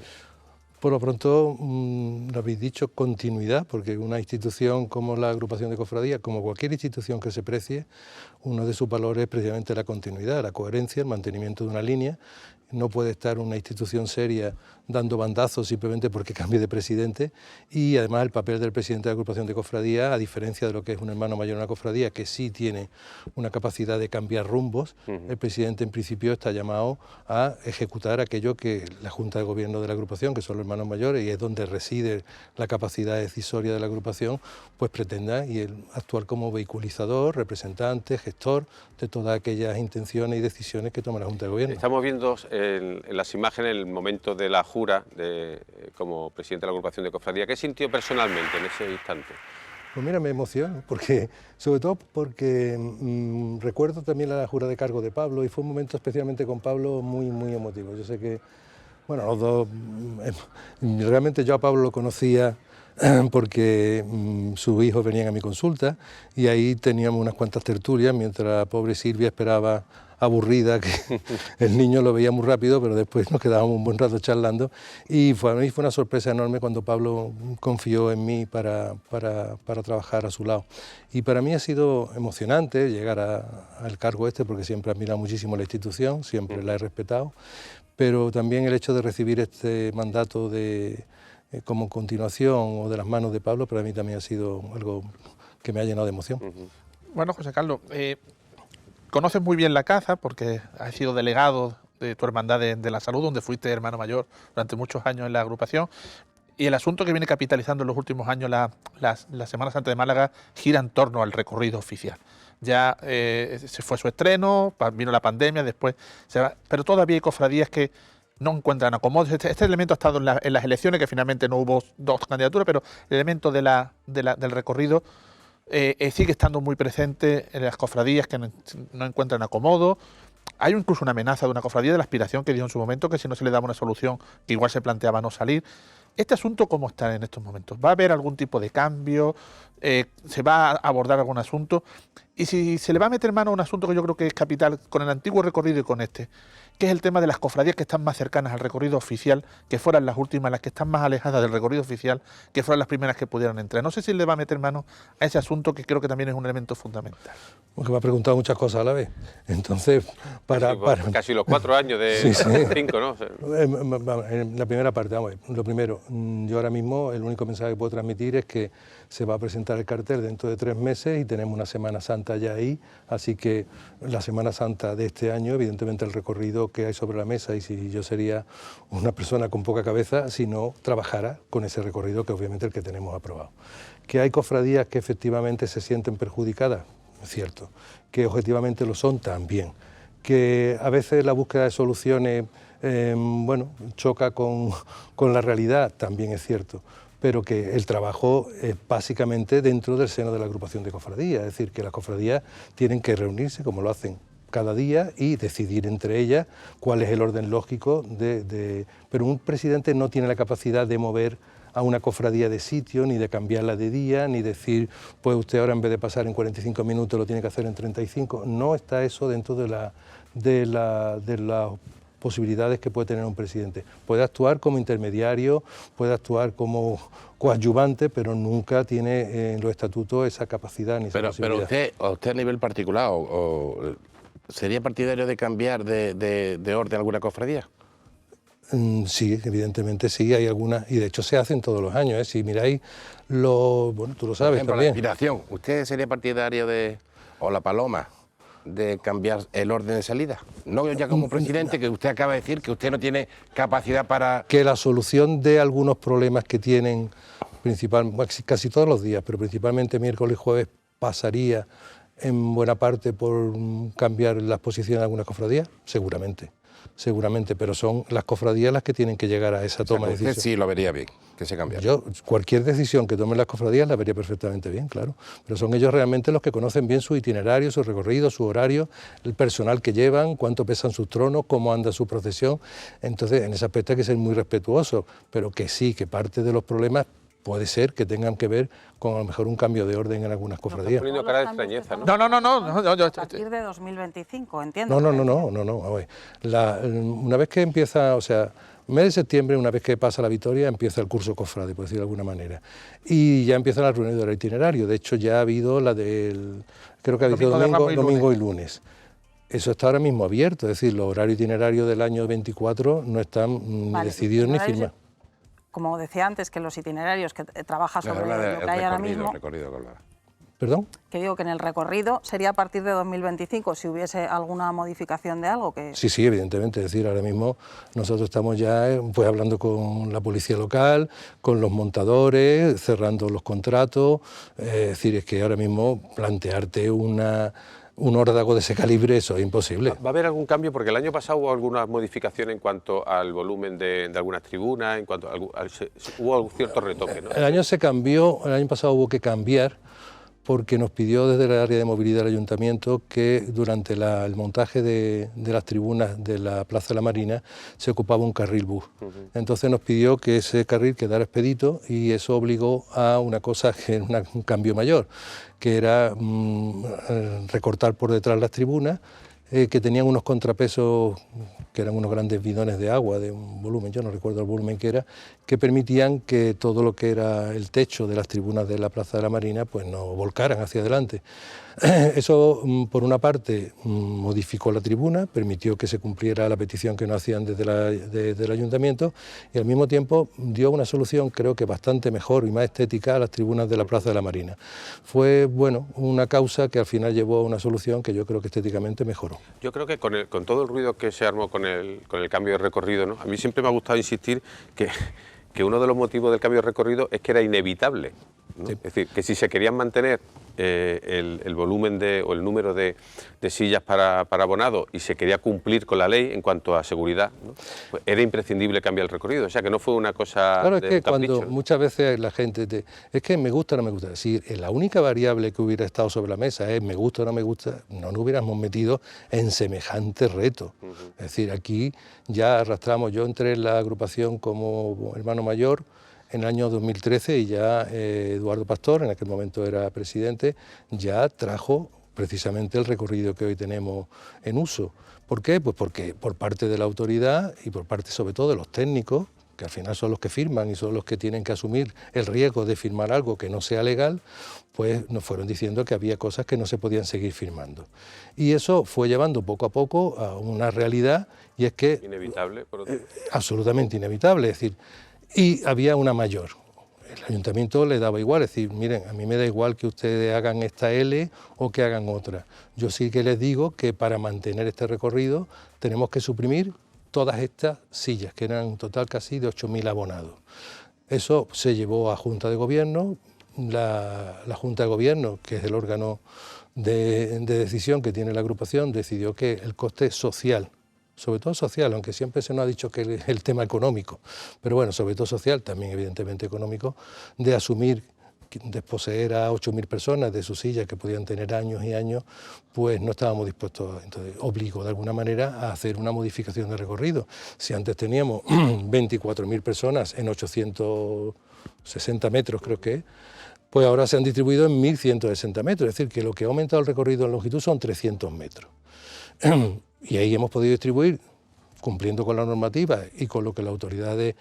Por lo pronto, lo habéis dicho, continuidad, porque una institución como la agrupación de cofradías, como cualquier institución que se precie, uno de sus valores es precisamente la continuidad, la coherencia, el mantenimiento de una línea. No puede estar una institución seria dando bandazos simplemente porque cambie de presidente, y además el papel del presidente de la agrupación de cofradías, a diferencia de lo que es un hermano mayor de una cofradía, que sí tiene una capacidad de cambiar rumbos, el presidente en principio está llamado a ejecutar aquello que la Junta de Gobierno de la agrupación, que son los hermanos mayores, y es donde reside la capacidad decisoria de la agrupación, pues pretenda y él actuar como vehiculizador, representante, gestor de todas aquellas intenciones y decisiones que toma la Junta de Gobierno. Estamos viendo en las imágenes el momento de la jura como presidente de la agrupación de cofradía. ¿Qué sintió personalmente en ese instante? Pues mira, me emociono, sobre todo porque recuerdo también la jura de cargo de Pablo, y fue un momento especialmente con Pablo muy, muy emotivo. Yo sé que, bueno, los dos, realmente yo a Pablo lo conocía porque sus hijos venían a mi consulta y ahí teníamos unas cuantas tertulias mientras la pobre Silvia esperaba aburrida, que el niño lo veía muy rápido, pero después nos quedábamos un buen rato charlando, y para mí fue una sorpresa enorme cuando Pablo confió en mí para trabajar a su lado. Y para mí ha sido emocionante llegar al cargo este, porque siempre he admirado muchísimo la institución, siempre la he respetado, pero también el hecho de recibir este mandato como continuación o de las manos de Pablo, para mí también ha sido algo que me ha llenado de emoción. Bueno, José Carlos, conoces muy bien la caza porque has sido delegado de tu hermandad de la salud, donde fuiste hermano mayor durante muchos años en la agrupación, y el asunto que viene capitalizando en los últimos años la Semana Santa de Málaga gira en torno al recorrido oficial. Ya se fue su estreno, vino la pandemia, después se va, pero todavía hay cofradías que no encuentran acomodo. Este elemento ha estado en las elecciones, que finalmente no hubo dos candidaturas, pero el elemento del recorrido sigue estando muy presente en las cofradías que no encuentran acomodo. Hay incluso una amenaza de una cofradía de la Aspiración que dijo en su momento que si no se le daba una solución, que igual se planteaba no salir. ¿Este asunto cómo está en estos momentos? ¿Va a haber algún tipo de cambio? ¿Se va a abordar algún asunto? Y si se le va a meter mano a un asunto que yo creo que es capital con el antiguo recorrido y con este, que es el tema de las cofradías que están más cercanas al recorrido oficial, que fueran las últimas, las que están más alejadas del recorrido oficial, que fueran las primeras que pudieran entrar. No sé si le va a meter mano a ese asunto, que creo que también es un elemento fundamental. Porque me ha preguntado muchas cosas a la vez. Entonces, casi los 4 años de 5, ¿no? En la primera parte, vamos, lo primero, yo ahora mismo el único mensaje que puedo transmitir es que se va a presentar el cartel dentro de 3 meses y tenemos una Semana Santa ya ahí, así que la Semana Santa de este año, evidentemente el recorrido que hay sobre la mesa, y si yo sería una persona con poca cabeza, si no trabajara con ese recorrido, que obviamente el que tenemos aprobado. Que hay cofradías que efectivamente se sienten perjudicadas, es cierto, que objetivamente lo son también, que a veces la búsqueda de soluciones choca con la realidad, también es cierto, pero que el trabajo es básicamente dentro del seno de la agrupación de cofradías, es decir, que las cofradías tienen que reunirse, como lo hacen cada día, y decidir entre ellas cuál es el orden lógico pero un presidente no tiene la capacidad de mover a una cofradía de sitio, ni de cambiarla de día, ni decir, pues usted ahora en vez de pasar en 45 minutos lo tiene que hacer en 35. No está eso dentro de las posibilidades que puede tener un presidente. Puede actuar como intermediario, puede actuar como coadyuvante, pero nunca tiene en los estatutos esa capacidad ni esa posibilidad. Pero usted a nivel particular, ¿sería partidario de cambiar de orden alguna cofradía? Sí, evidentemente sí, hay algunas, y de hecho se hacen todos los años, Si miráis, bueno, tú lo sabes ejemplo, también. La Aspiración, ¿usted sería partidario o la Paloma, de cambiar el orden de salida? No ya como presidente, que usted acaba de decir que usted no tiene capacidad para... Que la solución de algunos problemas que tienen, casi todos los días, pero principalmente miércoles y jueves, pasaría en buena parte por cambiar las posiciones de algunas cofradías, seguramente. seguramente, pero son las cofradías las que tienen que llegar a esa toma de Usted decisión. sí lo vería bien, que se cambiara. Yo, cualquier decisión que tomen las cofradías la vería perfectamente bien, claro, pero son ellos realmente los que conocen bien su itinerario, su recorrido, su horario, el personal que llevan, cuánto pesan sus tronos, cómo anda su procesión. Entonces, en ese aspecto hay que ser muy respetuoso, pero que sí, que parte de los problemas puede ser que tengan que ver con a lo mejor un cambio de orden en algunas cofradías. poniendo cara de extrañeza, ¿no? No. A partir de 2025, entiendo. No. A ver, una vez que empieza, o sea, mes de septiembre, una vez que pasa la Vitoria, empieza el curso cofrade, por decirlo de alguna manera. Y ya empiezan las reuniones del itinerario. De hecho, ya ha habido la del, creo que ha habido domingo y lunes. Eso está ahora mismo abierto, es decir, los horarios itinerarios del año 24 no están ni decididos ni firmados. Como decía antes, que los itinerarios que trabaja sobre lo que hay ahora mismo... ¿Perdón? Que digo que en el recorrido sería a partir de 2025, si hubiese alguna modificación de algo que... Sí, evidentemente. Es decir, ahora mismo nosotros estamos ya pues, hablando con la policía local, con los montadores, cerrando los contratos. Es decir, es que ahora mismo plantearte un órdago de ese calibre, eso es imposible. ¿Va a haber algún cambio? Porque el año pasado hubo alguna modificación en cuanto al volumen de algunas tribunas, en cuanto hubo algún cierto retoque, ¿no? El año pasado hubo que cambiar, porque nos pidió desde el área de movilidad del Ayuntamiento que durante el montaje de las tribunas de la Plaza de la Marina se ocupaba un carril bus. Entonces nos pidió que ese carril quedara expedito y eso obligó a una cosa que era un cambio mayor, que era recortar por detrás las tribunas, que tenían unos contrapesos que eran unos grandes bidones de agua de un volumen, yo no recuerdo el volumen que era, que permitían que todo lo que era el techo de las tribunas de la Plaza de la Marina pues no volcaran hacia adelante. Eso, por una parte, modificó la tribuna, permitió que se cumpliera la petición que nos hacían desde el Ayuntamiento y al mismo tiempo dio una solución creo que bastante mejor y más estética a las tribunas de la Plaza de la Marina. Fue, bueno, una causa que al final llevó a una solución que yo creo que estéticamente mejoró. Yo creo que con todo el ruido que se armó con el cambio de recorrido, ¿no? A mí siempre me ha gustado insistir que uno de los motivos del cambio de recorrido es que era inevitable, ¿no? Sí. Es decir, que si se querían mantener el volumen o el número de sillas para abonado y se quería cumplir con la ley en cuanto a seguridad, ¿no? Pues era imprescindible cambiar el recorrido, o sea que no fue una cosa claro, de es que capricho, cuando ¿no? muchas veces la gente es que me gusta o no me gusta, si la única variable que hubiera estado sobre la mesa es me gusta o no me gusta, no nos hubiéramos metido en semejante reto. Es decir, aquí ya arrastramos, yo entré en la agrupación como hermano mayor en el año 2013 y ya Eduardo Pastor, en aquel momento era presidente, ya trajo precisamente el recorrido que hoy tenemos en uso. ¿Por qué? Pues porque por parte de la autoridad y por parte sobre todo de los técnicos, que al final son los que firman y son los que tienen que asumir el riesgo de firmar algo que no sea legal, pues nos fueron diciendo que había cosas que no se podían seguir firmando. Y eso fue llevando poco a poco a una realidad y es que... Inevitable, por otro. Absolutamente inevitable, es decir, y había una mayor. El Ayuntamiento le daba igual, es decir, miren, a mí me da igual que ustedes hagan esta L o que hagan otra. Yo sí que les digo que para mantener este recorrido tenemos que suprimir todas estas sillas, que eran en total casi de 8.000 abonados. Eso se llevó a Junta de Gobierno, la Junta de Gobierno, que es el órgano de decisión que tiene la agrupación, decidió que el coste social, sobre todo social, aunque siempre se nos ha dicho que el tema económico, pero bueno, sobre todo social, también evidentemente económico, de asumir, desposeer a 8.000 personas de sus sillas que podían tener años y años, pues no estábamos dispuestos, entonces obligó de alguna manera a hacer una modificación de recorrido. Si antes teníamos 24.000 personas en 860 metros, creo que, pues ahora se han distribuido en 1.160 metros, es decir, que lo que ha aumentado el recorrido en longitud son 300 metros. Y ahí hemos podido distribuir, cumpliendo con la normativa y con lo que la autoridad de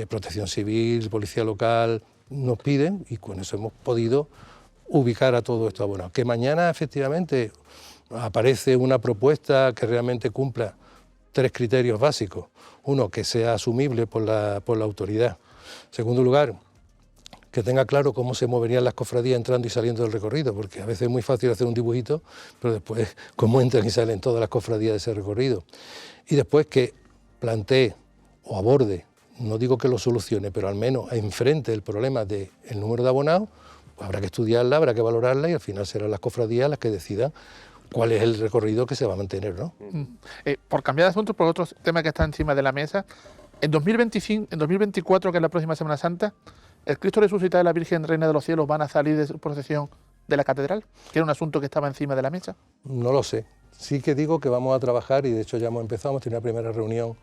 protección civil, policía local nos piden, y con eso hemos podido ubicar a todo esto abonado. Que mañana efectivamente aparece una propuesta que realmente cumpla 3 criterios básicos. Uno, que sea asumible por la autoridad. En segundo lugar, que tenga claro cómo se moverían las cofradías entrando y saliendo del recorrido, porque a veces es muy fácil hacer un dibujito, pero después cómo entran y salen todas las cofradías de ese recorrido. Y después que plantee o aborde, no digo que lo solucione, pero al menos enfrente el problema del número de abonados, pues habrá que estudiarla, habrá que valorarla y al final serán las cofradías las que decidan cuál es el recorrido que se va a mantener, ¿no? Por cambiar de asunto, por otro tema que está encima de la mesa, en 2024, que es la próxima Semana Santa, ¿el Cristo resucitado y la Virgen Reina de los Cielos van a salir de su procesión de la catedral? Que era un asunto que estaba encima de la mesa. No lo sé. Sí que digo que vamos a trabajar, y de hecho ya hemos empezado, hemos tenido una primera reunión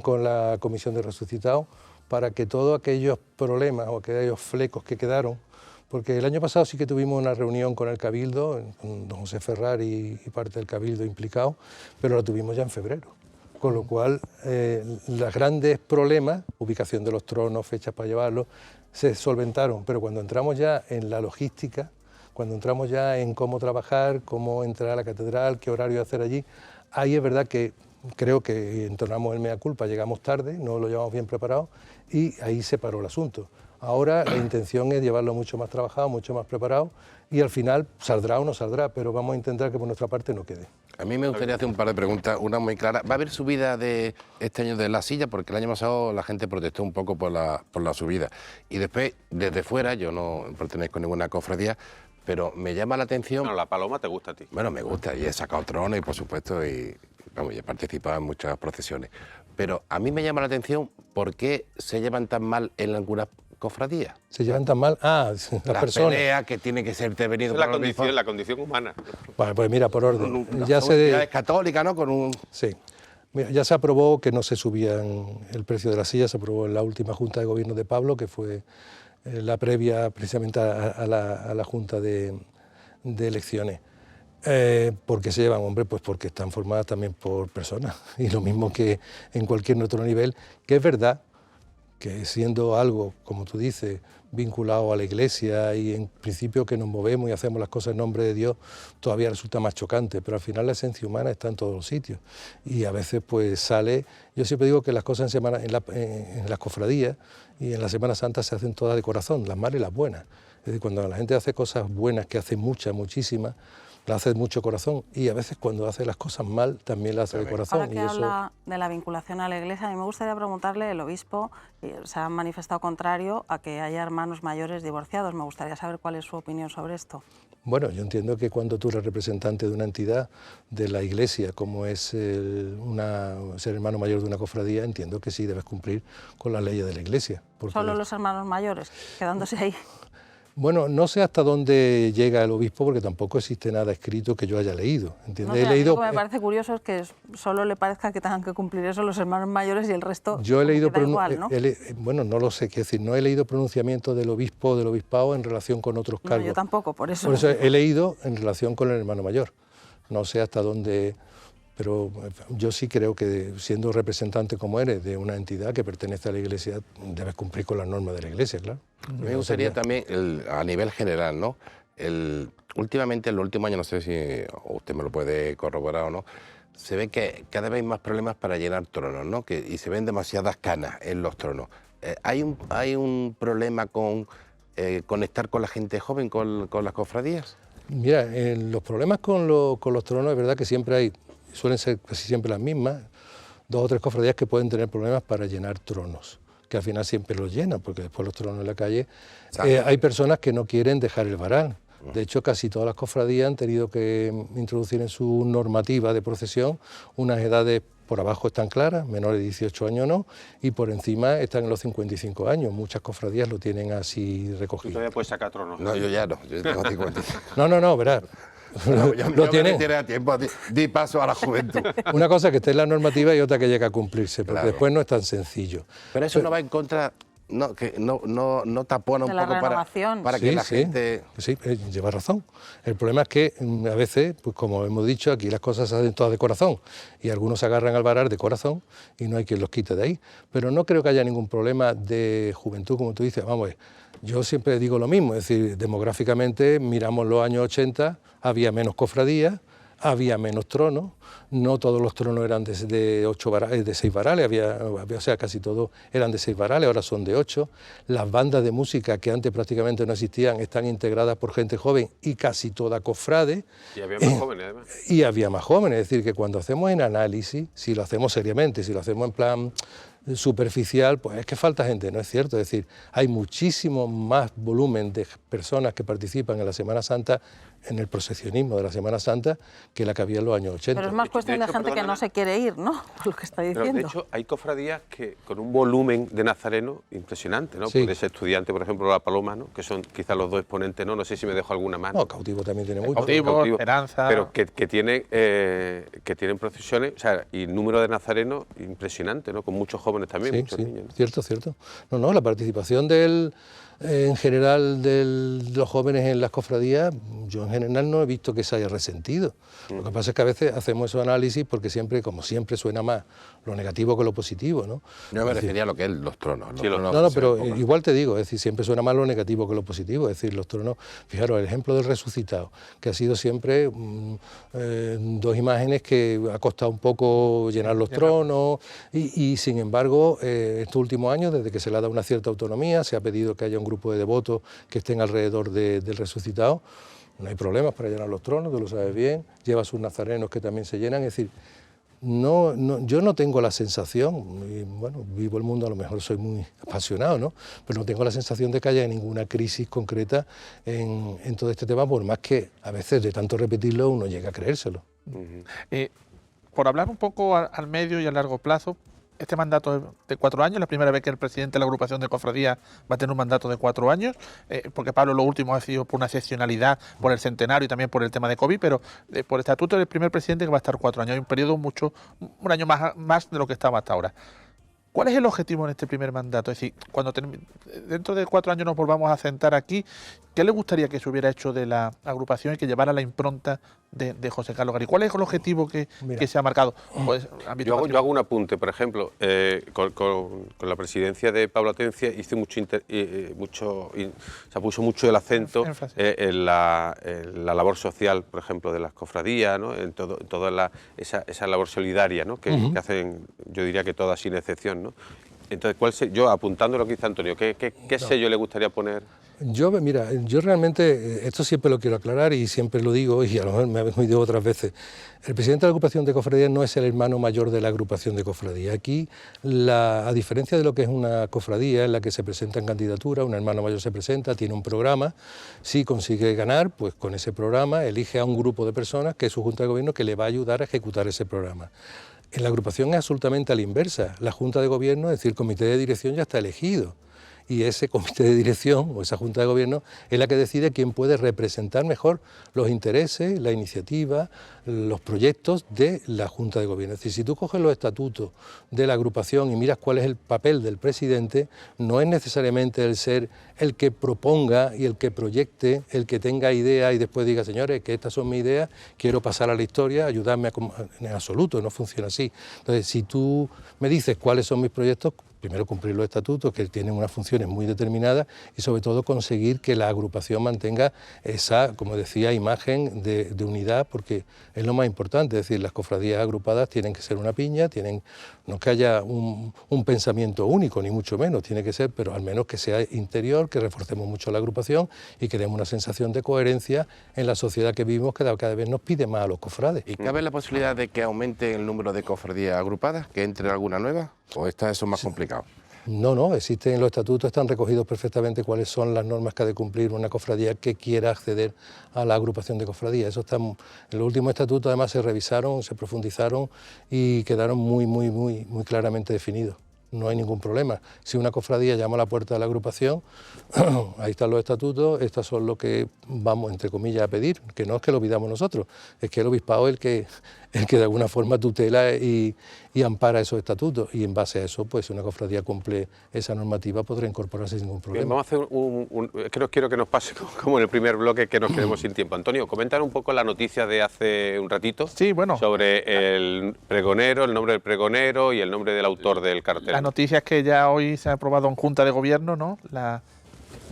con la Comisión de Resucitados para que todos aquellos problemas o aquellos flecos que quedaron, porque el año pasado sí que tuvimos una reunión con el Cabildo, con don José Ferrari y parte del Cabildo implicado, pero la tuvimos ya en febrero. Con lo cual, los grandes problemas, ubicación de los tronos, fechas para llevarlos, se solventaron, pero cuando entramos ya en la logística, cuando entramos ya en cómo trabajar, cómo entrar a la catedral, qué horario hacer allí, ahí es verdad que creo que entonamos el mea culpa, llegamos tarde, no lo llevamos bien preparado y ahí se paró el asunto. Ahora la intención es llevarlo mucho más trabajado, mucho más preparado y al final saldrá o no saldrá, pero vamos a intentar que por nuestra parte no quede. A mí me gustaría hacer un par de preguntas, una muy clara. ¿Va a haber subida de este año de la silla? Porque el año pasado la gente protestó un poco por la subida. Y después, desde fuera, yo no pertenezco a ninguna cofradía, pero me llama la atención... Bueno, la paloma te gusta a ti. Bueno, me gusta, y he sacado tronos y por supuesto, y he participado en muchas procesiones. Pero a mí me llama la atención por qué se llevan tan mal en algunas cofradías. ¿Se llevan tan mal? Las personas. Pelea que tiene que ser intervenido Es la condición humana. Vale, pues mira, por orden. Es católica, ¿no? Sí. Mira, ya se aprobó que no se subían el precio de la silla, se aprobó en la última Junta de Gobierno de Pablo, que fue la previa precisamente a la Junta de Elecciones. ¿Por qué se llevan, hombre? Pues porque están formadas también por personas, y lo mismo que en cualquier otro nivel, que es verdad que siendo algo, como tú dices, vinculado a la Iglesia y en principio que nos movemos y hacemos las cosas en nombre de Dios, todavía resulta más chocante, pero al final la esencia humana está en todos los sitios y a veces pues sale, yo siempre digo que las cosas en las cofradías y en la Semana Santa se hacen todas de corazón, las malas y las buenas, es decir, cuando la gente hace cosas buenas, que hace muchísimas, la hace de mucho corazón y a veces cuando hace las cosas mal también la hace de corazón. Ahora que habla de la vinculación a la Iglesia, a mí me gustaría preguntarle, el obispo se ha manifestado contrario a que haya hermanos mayores divorciados. Me gustaría saber cuál es su opinión sobre esto. Bueno, yo entiendo que cuando tú eres representante de una entidad de la Iglesia, como es ser hermano mayor de una cofradía, entiendo que sí debes cumplir con las leyes de la Iglesia. ¿Solo los hermanos mayores, quedándose ahí? Bueno, no sé hasta dónde llega el obispo porque tampoco existe nada escrito que yo haya leído. ¿Entiendes? No sé, lo que me parece curioso es que solo le parezca que tengan que cumplir eso los hermanos mayores y el resto yo he leído igual, ¿no? Bueno, no lo sé, quiero decir, no he leído pronunciamiento del obispo o del obispado en relación con otros cargos. No, yo tampoco, por eso. Por eso he leído en relación con el hermano mayor. No sé hasta dónde... Pero yo sí creo que siendo representante como eres de una entidad que pertenece a la Iglesia, debes cumplir con las normas de la Iglesia, claro. Me gustaría también, a nivel general, ¿no? Últimamente, en los últimos años, no sé si usted me lo puede corroborar o no, se ve que cada vez hay más problemas para llenar tronos, ¿no? Y se ven demasiadas canas en los tronos. ¿Hay un problema con conectar con la gente joven, con las cofradías? Mira, los problemas con los tronos es verdad que siempre hay, suelen ser casi siempre las mismas, 2 o 3 cofradías que pueden tener problemas para llenar tronos, que al final siempre los llenan, porque después los tronos en la calle, hay personas que no quieren dejar el varal. De hecho, casi todas las cofradías han tenido que introducir en su normativa de procesión unas edades por abajo están claras, menores de 18 años no, y por encima están en los 55 años. Muchas cofradías lo tienen así recogido. ¿Tú todavía puedes sacar tronos? No, yo ya no, yo tengo 55. No, verás. Lo tienen. Me a tiempo, di paso a la juventud. Una cosa que esté en la normativa y otra que llega a cumplirse, porque claro. Después no es tan sencillo. Pero eso no va en contra, que no tapona un poco para que la gente... Sí, lleva razón. El problema es que a veces, pues como hemos dicho, aquí las cosas se hacen todas de corazón y algunos se agarran al varal de corazón y no hay quien los quite de ahí. Pero no creo que haya ningún problema de juventud, como tú dices. Vamos, yo siempre digo lo mismo, es decir, demográficamente miramos los años 80, había menos cofradías, había menos tronos, no todos los tronos eran de 6 varales, o sea, casi todos eran de 6 varales, ahora son de 8. Las bandas de música que antes prácticamente no existían están integradas por gente joven y casi toda cofrade. Y había más jóvenes, además. Y había más jóvenes, es decir, que cuando hacemos en análisis, si lo hacemos seriamente, si lo hacemos en plan superficial, pues es que falta gente, no es cierto, es decir, hay muchísimo más volumen de personas que participan en la Semana Santa en el procesionismo de la Semana Santa que la que había en los años 80. Pero es más cuestión de gente que no se quiere ir, ¿no? Por lo que está diciendo. Pero de hecho hay cofradías que con un volumen de nazareno impresionante, ¿no? Sí. Puede ser Estudiante, por ejemplo, La Paloma, ¿no? Que son quizás los dos exponentes, ¿no? No sé si me dejo alguna más. No, Cautivo también tiene mucho. Cautivo, Esperanza. Pero que tienen procesiones, o sea, y número de nazarenos impresionante, ¿no? Con muchos jóvenes también, Sí, muchos sí, niños, ¿no? cierto. No, la participación en general de los jóvenes en las cofradías, yo en general no he visto que se haya resentido. Lo que pasa es que a veces hacemos esos análisis porque siempre, como siempre, suena más lo negativo que lo positivo, ¿no? Yo me refería a lo que es los tronos. Sí, los- No, pero igual te digo, es decir, siempre suena más lo negativo que lo positivo, es decir, los tronos, fijaros, el ejemplo del resucitado, que ha sido siempre dos imágenes que ha costado un poco llenar los tronos y sin embargo, estos últimos años, desde que se le ha dado una cierta autonomía, se ha pedido que haya un grupo de devotos que estén alrededor del resucitado, no hay problemas para llenar los tronos, tú lo sabes bien, lleva sus nazarenos que también se llenan, es decir, yo no tengo la sensación, y bueno, vivo el mundo, a lo mejor soy muy apasionado, ¿no? Pero no tengo la sensación de que haya ninguna crisis concreta en todo este tema, por más que a veces de tanto repetirlo uno llega a creérselo. Por hablar un poco al medio y a largo plazo, este mandato es de 4 años, la primera vez que el presidente de la agrupación de cofradías va a tener un mandato de 4 años, porque Pablo lo último ha sido por una excepcionalidad, por el centenario y también por el tema de COVID, pero por estatuto es el primer presidente que va a estar 4 años, hay un periodo un año más de lo que estaba hasta ahora. ¿Cuál es el objetivo en este primer mandato? Es decir, cuando dentro de 4 años nos volvamos a sentar aquí, ¿qué le gustaría que se hubiera hecho de la agrupación y que llevara la impronta de José Carlos Garí? ¿Cuál es el objetivo que se ha marcado? Pues, Yo hago un apunte, por ejemplo, con la presidencia de Pablo Atencia hice se puso mucho el acento en la labor social, por ejemplo, de las cofradías, ¿no? en toda esa labor solidaria, ¿no? que hacen, yo diría que todas sin excepción, ¿no? Entonces, yo apuntando lo que dice Antonio, ¿qué sello le gustaría poner? Yo realmente, esto siempre lo quiero aclarar y siempre lo digo, y a lo mejor me habéis oído otras veces, el presidente de la agrupación de cofradías no es el hermano mayor de la agrupación de cofradías. Aquí, a diferencia de lo que es una cofradía en la que se presenta en candidatura, un hermano mayor se presenta, tiene un programa, si consigue ganar, pues con ese programa elige a un grupo de personas que es su junta de gobierno que le va a ayudar a ejecutar ese programa. En la agrupación es absolutamente a la inversa. La junta de gobierno, es decir, el comité de dirección ya está elegido. Y ese comité de dirección o esa junta de gobierno es la que decide quién puede representar mejor los intereses, la iniciativa, los proyectos de la junta de gobierno. Es decir, si tú coges los estatutos de la agrupación y miras cuál es el papel del presidente, no es necesariamente el ser el que proponga y el que proyecte, el que tenga ideas y después diga, señores, que estas son mis ideas, quiero pasar a la historia, ayudarme en absoluto, no funciona así. Entonces, si tú me dices cuáles son mis proyectos, primero cumplir los estatutos, que tienen unas funciones muy determinadas, y sobre todo conseguir que la agrupación mantenga esa, como decía, imagen de unidad, porque es lo más importante, es decir, las cofradías agrupadas tienen que ser una piña, no que haya un pensamiento único, ni mucho menos, tiene que ser, pero al menos que sea interior, que reforcemos mucho la agrupación y que demos una sensación de coherencia en la sociedad que vivimos, que cada vez nos pide más a los cofrades. ¿Y cabe la posibilidad de que aumente el número de cofradías agrupadas, que entre alguna nueva? ¿O está eso más complicado? No, existen en los estatutos, están recogidos perfectamente cuáles son las normas que ha de cumplir una cofradía que quiera acceder a la agrupación de cofradías. Eso está en los últimos estatutos, además se revisaron, se profundizaron y quedaron muy claramente definidos. No hay ningún problema. Si una cofradía llama a la puerta de la agrupación, ahí están los estatutos, estos son lo que vamos, entre comillas, a pedir, que no es que lo pidamos nosotros, es que el obispado es el que de alguna forma tutela y ampara esos estatutos, y en base a eso, pues si una cofradía cumple esa normativa, podrá incorporarse sin ningún problema. Bien, vamos a hacer que no quiero que nos pase como en el primer bloque, que nos quedemos sin tiempo. Antonio, comentar un poco la noticia de hace un ratito. Sí, bueno. Sobre el pregonero, el nombre del pregonero y el nombre del autor del cartel. La noticia es que ya hoy se ha aprobado en Junta de Gobierno, ¿no?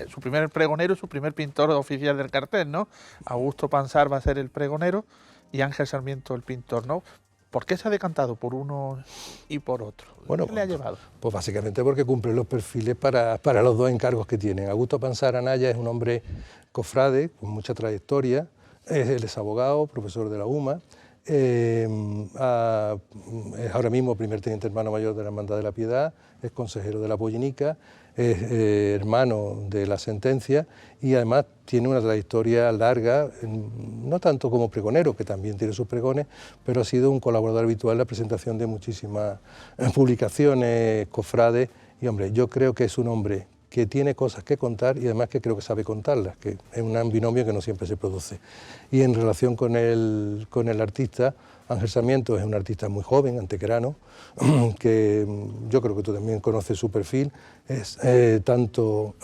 Su primer pregonero y su primer pintor oficial del cartel, ¿no? Augusto Pansar va a ser el pregonero y Ángel Sarmiento el pintor, ¿no? ¿Por qué se ha decantado por uno y por otro? Bueno, ¿Qué le ha llevado? Pues básicamente porque cumple los perfiles para los dos encargos que tienen. Augusto Pansar Anaya es un hombre cofrade con mucha trayectoria, él es abogado, profesor de la UMA, Es ahora mismo primer teniente hermano mayor de la Hermandad de la Piedad, es consejero de la Pollinica, es hermano de la Sentencia y además tiene una trayectoria larga, no tanto como pregonero, que también tiene sus pregones, pero ha sido un colaborador habitual en la presentación de muchísimas publicaciones, cofrades, y hombre, yo creo que es un hombre que tiene cosas que contar y además que creo que sabe contarlas, que es un binomio que no siempre se produce. Y en relación con el artista, Ángel Sarmiento es un artista muy joven, antequerano, que yo creo que tú también conoces su perfil, es tanto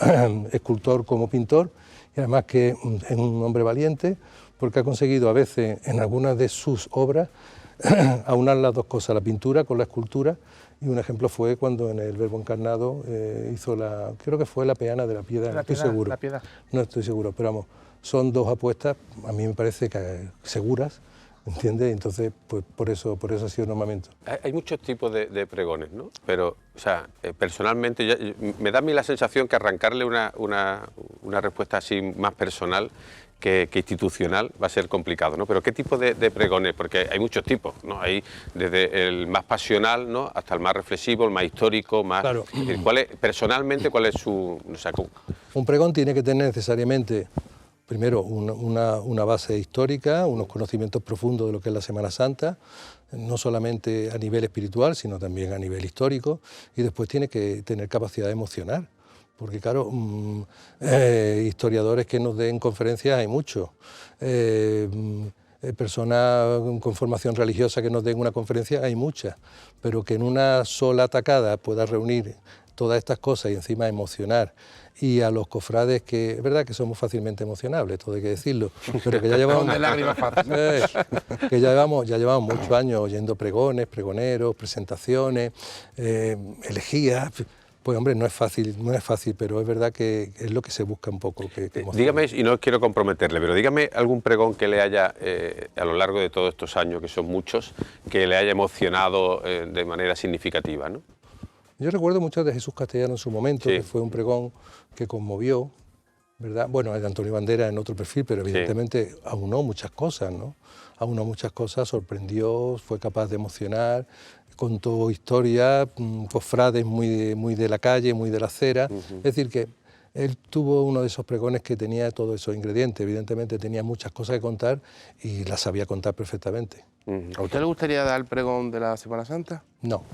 escultor como pintor, y además que es un hombre valiente, porque ha conseguido a veces en algunas de sus obras aunar las dos cosas, la pintura con la escultura, y un ejemplo fue cuando en el Verbo Encarnado hizo creo que fue la peana de la Piedad, no estoy seguro. La Piedad. No estoy seguro, pero vamos, son dos apuestas, a mí me parece que seguras, ¿entiendes? Entonces, pues por eso ha sido un nombramiento. Hay muchos tipos de pregones, ¿no? Pero, o sea, personalmente, me da a mí la sensación que arrancarle una respuesta así más personal que institucional va a ser complicado, ¿no? Pero ¿qué tipo de pregones? Porque hay muchos tipos, ¿no? Hay desde el más pasional, ¿no?, hasta el más reflexivo, el más histórico, más... Claro. Personalmente, ¿cuál es su...? O sea, un pregón tiene que tener necesariamente, primero, una base histórica, unos conocimientos profundos de lo que es la Semana Santa, no solamente a nivel espiritual, sino también a nivel histórico, y después tiene que tener capacidad de emocionar. Porque claro, historiadores que nos den conferencias hay muchos, personas con formación religiosa que nos den una conferencia hay muchas, pero que en una sola tacada pueda reunir todas estas cosas y encima emocionar, y a los cofrades que es verdad que somos fácilmente emocionables, todo hay que decirlo, pero que ya llevamos ya llevamos muchos años oyendo pregones, pregoneros, presentaciones, elegías. Pues hombre, no es fácil, pero es verdad que es lo que se busca un poco. Dígame, y no quiero comprometerle, pero dígame algún pregón que le haya, a lo largo de todos estos años, que son muchos, que le haya emocionado de manera significativa, ¿no? Yo recuerdo mucho de Jesús Castellano en su momento, sí, que fue un pregón que conmovió, ¿verdad? Bueno, el de Antonio Bandera en otro perfil, pero evidentemente sí, aunó muchas cosas, ¿no? Aunó muchas cosas, sorprendió, fue capaz de emocionar, contó historias, cofrades muy de la calle, muy de la acera. Es decir, que él tuvo uno de esos pregones que tenía todos esos ingredientes. Evidentemente tenía muchas cosas que contar y las sabía contar perfectamente. ¿A usted le gustaría dar el pregón de la Semana Santa? No.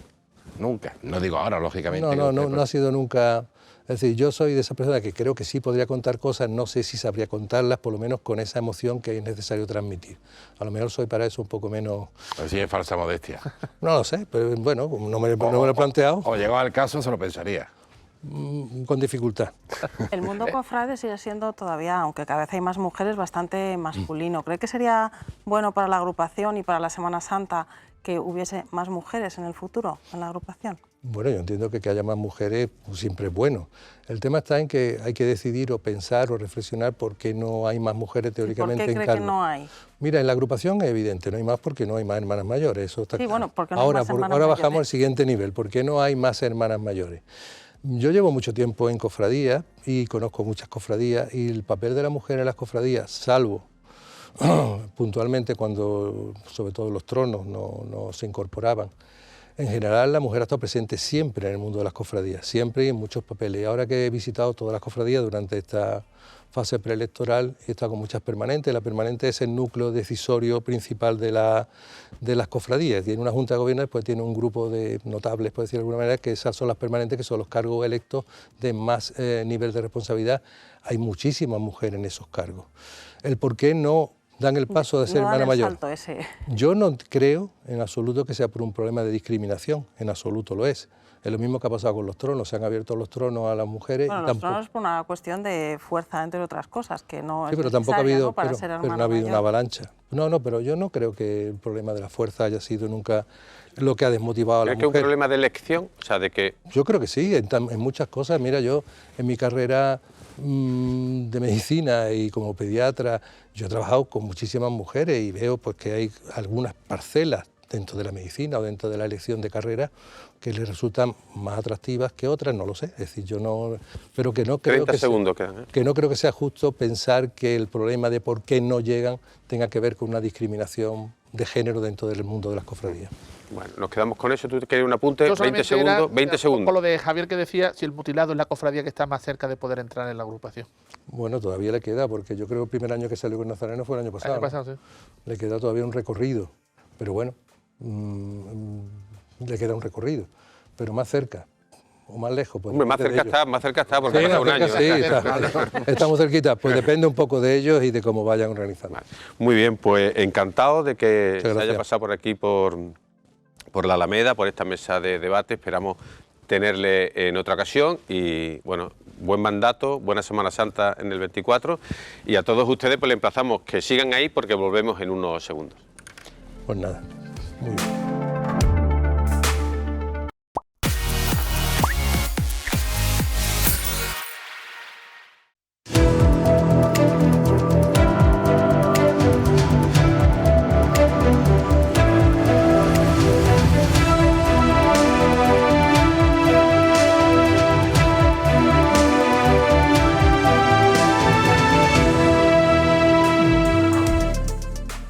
Nunca. No digo ahora, lógicamente. No ha sido nunca... Es decir, yo soy de esa persona que creo que sí podría contar cosas, no sé si sabría contarlas, por lo menos con esa emoción que es necesario transmitir. A lo mejor soy para eso un poco menos... Así es falsa modestia. No lo sé, pero bueno, no me lo he planteado. O llegado al caso se lo pensaría. Con dificultad. El mundo cofrade sigue siendo todavía, aunque cada vez hay más mujeres, bastante masculino. ¿Cree que sería bueno para la agrupación y para la Semana Santa que hubiese más mujeres en el futuro en la agrupación? Bueno, yo entiendo que haya más mujeres siempre es bueno. El tema está en que hay que decidir o pensar o reflexionar por qué no hay más mujeres teóricamente en cargo. ¿Por qué cree que no hay? Mira, en la agrupación es evidente, no hay más porque no hay más hermanas mayores. Eso está sí, claro. Bueno, porque no hay más hermanas ahora mayores. Bajamos al siguiente nivel, ¿por qué no hay más hermanas mayores? Yo llevo mucho tiempo en cofradías y conozco muchas cofradías y el papel de la mujer en las cofradías, salvo puntualmente cuando sobre todo los tronos no se incorporaban, en general la mujer ha estado presente siempre en el mundo de las cofradías, siempre y en muchos papeles. Y ahora que he visitado todas las cofradías durante esta fase preelectoral, he estado con muchas permanentes. La permanente es el núcleo decisorio principal de las cofradías. Tiene una junta de gobierno, después tiene un grupo de notables, por decir de alguna manera, que esas son las permanentes, que son los cargos electos de más nivel de responsabilidad. Hay muchísimas mujeres en esos cargos. El por qué no dan el paso de ser hermana mayor. Yo no creo en absoluto que sea por un problema de discriminación, en absoluto lo es. Es lo mismo que ha pasado con los tronos, se han abierto los tronos a las mujeres. Bueno, los tronos es por una cuestión de fuerza, entre otras cosas, que no sí, pero es tampoco ha habido, para ser hermana pero no ha habido mayor. una avalancha. No, pero yo no creo que el problema de la fuerza haya sido nunca lo que ha desmotivado a la mujer. ¿Cree que es un problema de elección? O sea, de que... Yo creo que sí, en muchas cosas. Mira, yo en mi carrera de medicina y como pediatra, yo he trabajado con muchísimas mujeres y veo pues que hay algunas parcelas dentro de la medicina o dentro de la elección de carrera que les resultan más atractivas que otras, no lo sé. Es decir, yo no, pero que no creo 30 segundos quedan, ¿eh? Que no creo que sea justo pensar que el problema de por qué no llegan tenga que ver con una discriminación de género dentro del mundo de las cofradías. Bueno, nos quedamos con eso. ¿Tú querías un apunte? Yo 20 solamente segundos. era, 20 segundos. Por lo de Javier que decía, si el mutilado es la cofradía que está más cerca de poder entrar en la agrupación. Bueno, todavía le queda, porque yo creo que el primer año que salió con Nazareno fue el año pasado. El año pasado, sí. Le queda todavía un recorrido, pero bueno, le queda un recorrido, pero más cerca o más lejos. Pues Hombre, más cerca está, porque sí, ha pasado un año. Sí, estamos cerquita, pues depende un poco de ellos y de cómo vayan organizando. Muy bien, pues encantado de que se haya gracias. pasado por aquí, por la Alameda, por esta mesa de debate. Esperamos tenerle en otra ocasión y, bueno, buen mandato, buena Semana Santa en el 24 y a todos ustedes pues le emplazamos que sigan ahí porque volvemos en unos segundos. Pues nada, muy bien.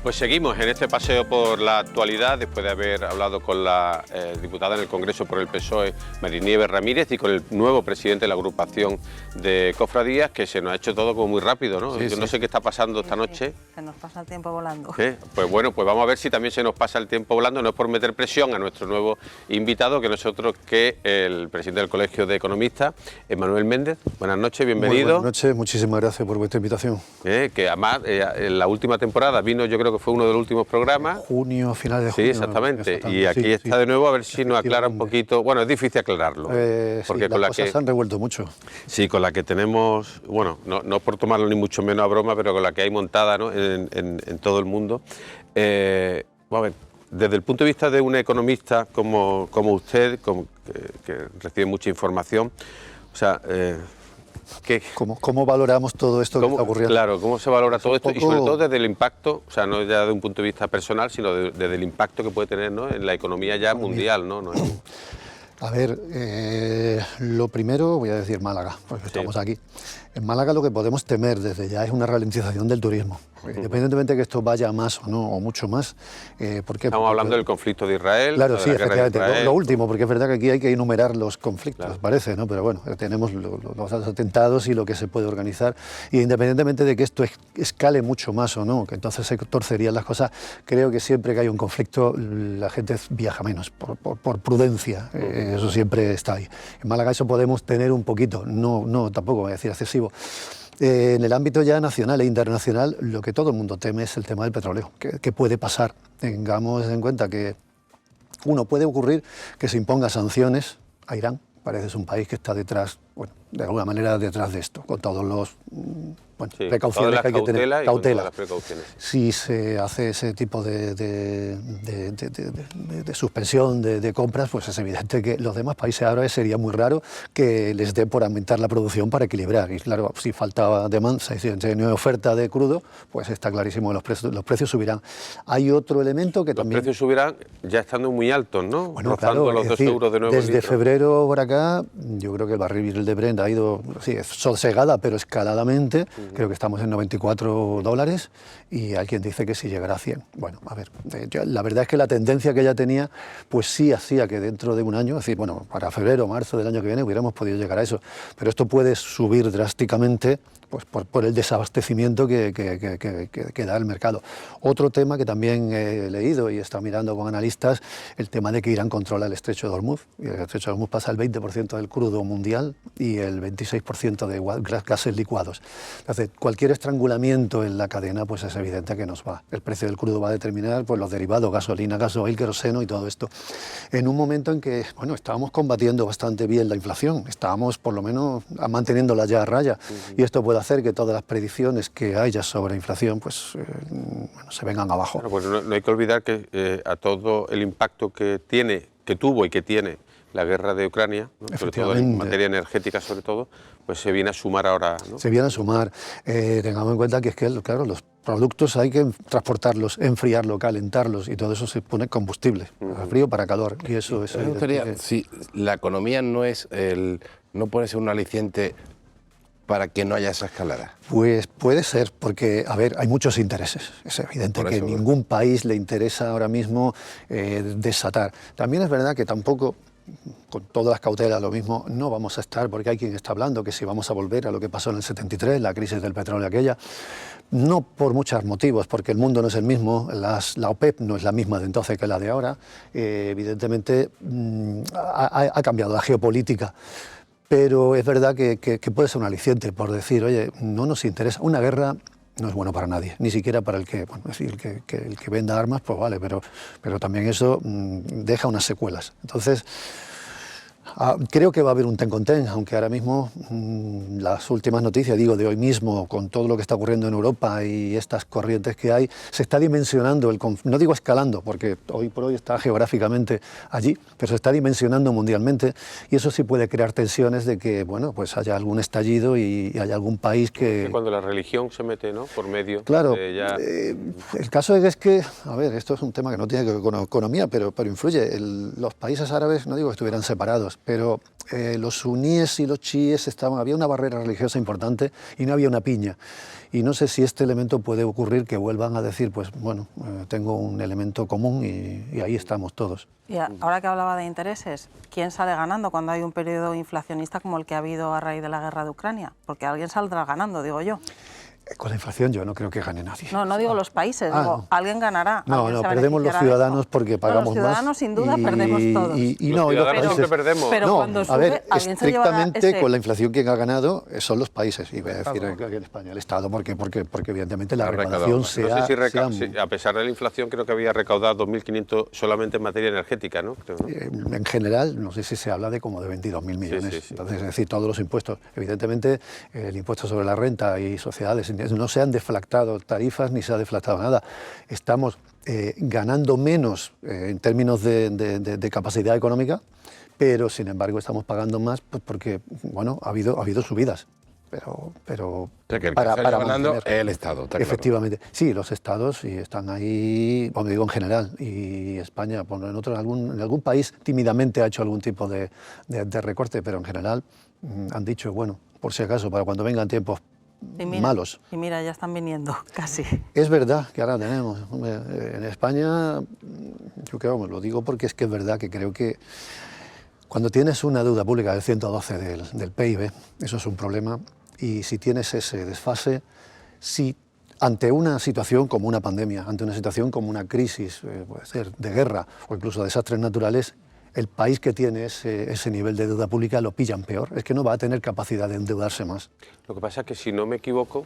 Pues seguimos en este paseo por la actualidad después de haber hablado con la diputada en el Congreso por el PSOE, Marinieves Ramírez, y con el nuevo presidente de la agrupación de cofradías, que se nos ha hecho todo como muy rápido, ¿no? Sí, Yo no sé qué está pasando esta noche. Se nos pasa el tiempo volando. Pues bueno, pues vamos a ver si también se nos pasa el tiempo volando, no es por meter presión a nuestro nuevo invitado, que nosotros que el presidente del Colegio de Economistas, Manuel Méndez. Buenas noches, bienvenido. Muy buenas noches, muchísimas gracias por vuestra invitación. Que además en la última temporada vino, yo creo que fue uno de los últimos programas. Junio, finales de Sí, junio. exactamente. Y aquí está de nuevo, a ver si nos aclara un poquito. Bueno, es difícil aclararlo. Porque con la las cosas que se han revuelto mucho. sí, con la que tenemos, bueno, no por tomarlo ni mucho menos a broma, pero con la que hay montada, ¿no?, en todo el mundo. Vamos a ver, desde el punto de vista de un economista como usted, que recibe mucha información, o sea, ¿Cómo valoramos todo esto que está ocurriendo? Claro, ¿cómo se valora todo esto? poco- Y sobre todo desde el impacto, o sea, no ya de un punto de vista personal, sino desde el impacto que puede tener, ¿no?, en la economía ya mundial, ¿no? A ver, lo primero voy a decir Málaga, porque estamos aquí. En Málaga lo que podemos temer desde ya es una ralentización del turismo, independientemente de que esto vaya más o no, o mucho más. ¿Por qué? Estamos hablando del conflicto de Israel. Claro, de sí, la guerra de efectivamente. Israel. Lo último, porque es verdad que aquí hay que enumerar los conflictos, Claro. parece, ¿no? Pero bueno, tenemos los atentados y lo que se puede organizar. Y independientemente de que esto escale mucho más o no, que entonces se torcerían las cosas, creo que siempre que hay un conflicto la gente viaja menos, por prudencia. Eso siempre está ahí. En Málaga eso podemos tener un poquito, no tampoco voy a decir excesivo. En el ámbito ya nacional e internacional, lo que todo el mundo teme es el tema del petróleo. ¿Qué puede pasar? Tengamos en cuenta que, uno, puede ocurrir que se imponga sanciones a Irán. Parece que es un país que está detrás, bueno, de alguna manera detrás de esto, con todos los Sí, precauciones todas que hay que las tener. cautelas y con todas las precauciones. Si se hace ese tipo de suspensión de compras, pues es evidente que los demás países árabes sería muy raro que les dé por aumentar la producción para equilibrar. Y claro, si faltaba demanda, si no hay oferta de crudo, pues está clarísimo que los precios subirán. Hay otro elemento que Los también... precios subirán ya estando muy altos, ¿no? Bueno, rozando claro, los es 2 decir, euros de nuevo. desde el litro. febrero por acá, yo creo que el barril de Brent ha ido, sí, sosegada, pero escaladamente. Creo que estamos en $94 y hay quien dice que sí llegará a 100. Bueno, a ver, la verdad es que la tendencia que ella tenía, pues sí hacía que dentro de un año, es decir, bueno, para febrero o marzo del año que viene hubiéramos podido llegar a eso. Pero esto puede subir drásticamente pues por el desabastecimiento que da el mercado. Otro tema que también he leído y he estado mirando con analistas, el tema de que Irán controla el estrecho de Hormuz. Y el estrecho de Hormuz pasa el 20% del crudo mundial y el 26% de gases licuados. Entonces, cualquier estrangulamiento en la cadena, pues es evidente que nos va. El precio del crudo va a determinar pues, los derivados, gasolina, gasoil, queroseno y todo esto. En un momento en que, bueno, estábamos combatiendo bastante bien la inflación, estábamos por lo menos manteniéndola ya a raya, y esto puede hacer que todas las predicciones que haya sobre inflación pues bueno, se vengan abajo. Bueno, pues no hay que olvidar que a todo el impacto que tuvo y que tiene la guerra de Ucrania, ¿no?, sobre todo en materia energética sobre todo, pues se viene a sumar ahora, ¿no? Se viene a sumar. Tengamos en cuenta que es que, claro, los productos hay que transportarlos, enfriarlos, calentarlos y todo eso se pone combustible, para frío, para calor. Y eso es... Me gustaría, si la economía no puede ser un aliciente para que no haya esa escalada? Pues puede ser, porque, a ver, hay muchos intereses. Es evidente que ningún país le interesa ahora mismo desatar. También es verdad que tampoco, con todas las cautelas, lo mismo, no vamos a estar, porque hay quien está hablando que si vamos a volver a lo que pasó en el 73, la crisis del petróleo aquella, no por muchos motivos, porque el mundo no es el mismo, la OPEP no es la misma de entonces que la de ahora, evidentemente ha cambiado la geopolítica. Pero es verdad que puede ser un aliciente por decir, oye, no nos interesa. Una guerra no es bueno para nadie, ni siquiera para el que, bueno, es decir, el que venda armas, pues vale, pero también eso deja unas secuelas. Entonces, creo que va a haber un ten con ten, aunque ahora mismo las últimas noticias, digo, de hoy mismo, con todo lo que está ocurriendo en Europa y estas corrientes que hay, se está dimensionando, no digo escalando, porque hoy por hoy está geográficamente allí, pero se está dimensionando mundialmente y eso sí puede crear tensiones de que, bueno, pues haya algún estallido y haya algún país que... Cuando la religión se mete, ¿no?, por medio. Claro, Ya... el caso es que, a ver, esto es un tema que no tiene que ver con economía, pero influye. Los países árabes, no digo que estuvieran separados, pero los suníes y los chiíes había una barrera religiosa importante y no había una piña. Y no sé si este elemento puede ocurrir, que vuelvan a decir, pues bueno, tengo un elemento común y ahí estamos todos. Y ahora que hablaba de intereses, ¿quién sale ganando cuando hay un periodo inflacionista como el que ha habido a raíz de la guerra de Ucrania? Porque alguien saldrá ganando, digo yo. Con la inflación yo no creo que gane nadie. No digo los países, digo, no. Alguien ganará. No, perdemos los ciudadanos porque pagamos más. Los ciudadanos sin duda perdemos todos. Los ciudadanos siempre perdemos. Pero cuando sube, a ver, alguien se llevará estrictamente con la inflación quien ha ganado son los países, y voy a decir aquí en España, el Estado, porque evidentemente la recaudación a pesar de la inflación creo que había recaudado 2.500 solamente en materia energética, ¿no? Creo, ¿no? En general, no sé si se habla de como de 22.000 millones. Sí. Entonces, es decir, todos los impuestos. Evidentemente, el impuesto sobre la renta y sociedades no se han deflactado tarifas ni se ha deflactado nada. Estamos ganando menos en términos de capacidad económica, pero sin embargo estamos pagando más pues, porque bueno, ha habido subidas. Pero O sea, que el para que sale ganando mantener. es el Estado, está Efectivamente. Claro. Sí, los estados sí están ahí, bueno, digo en general, y España, bueno, en algún país tímidamente ha hecho algún tipo de recorte, pero en general han dicho, bueno, por si acaso, para cuando vengan tiempos malos. Y mira, ya están viniendo, casi. Es verdad que ahora tenemos. En España, yo creo, lo digo porque es que es verdad que creo que cuando tienes una deuda pública del 112 del PIB, eso es un problema, y si tienes ese desfase, si ante una situación como una pandemia, ante una situación como una crisis, puede ser de guerra o incluso desastres naturales, el país que tiene ese nivel de deuda pública lo pillan peor, es que no va a tener capacidad de endeudarse más. Lo que pasa es que, si no me equivoco,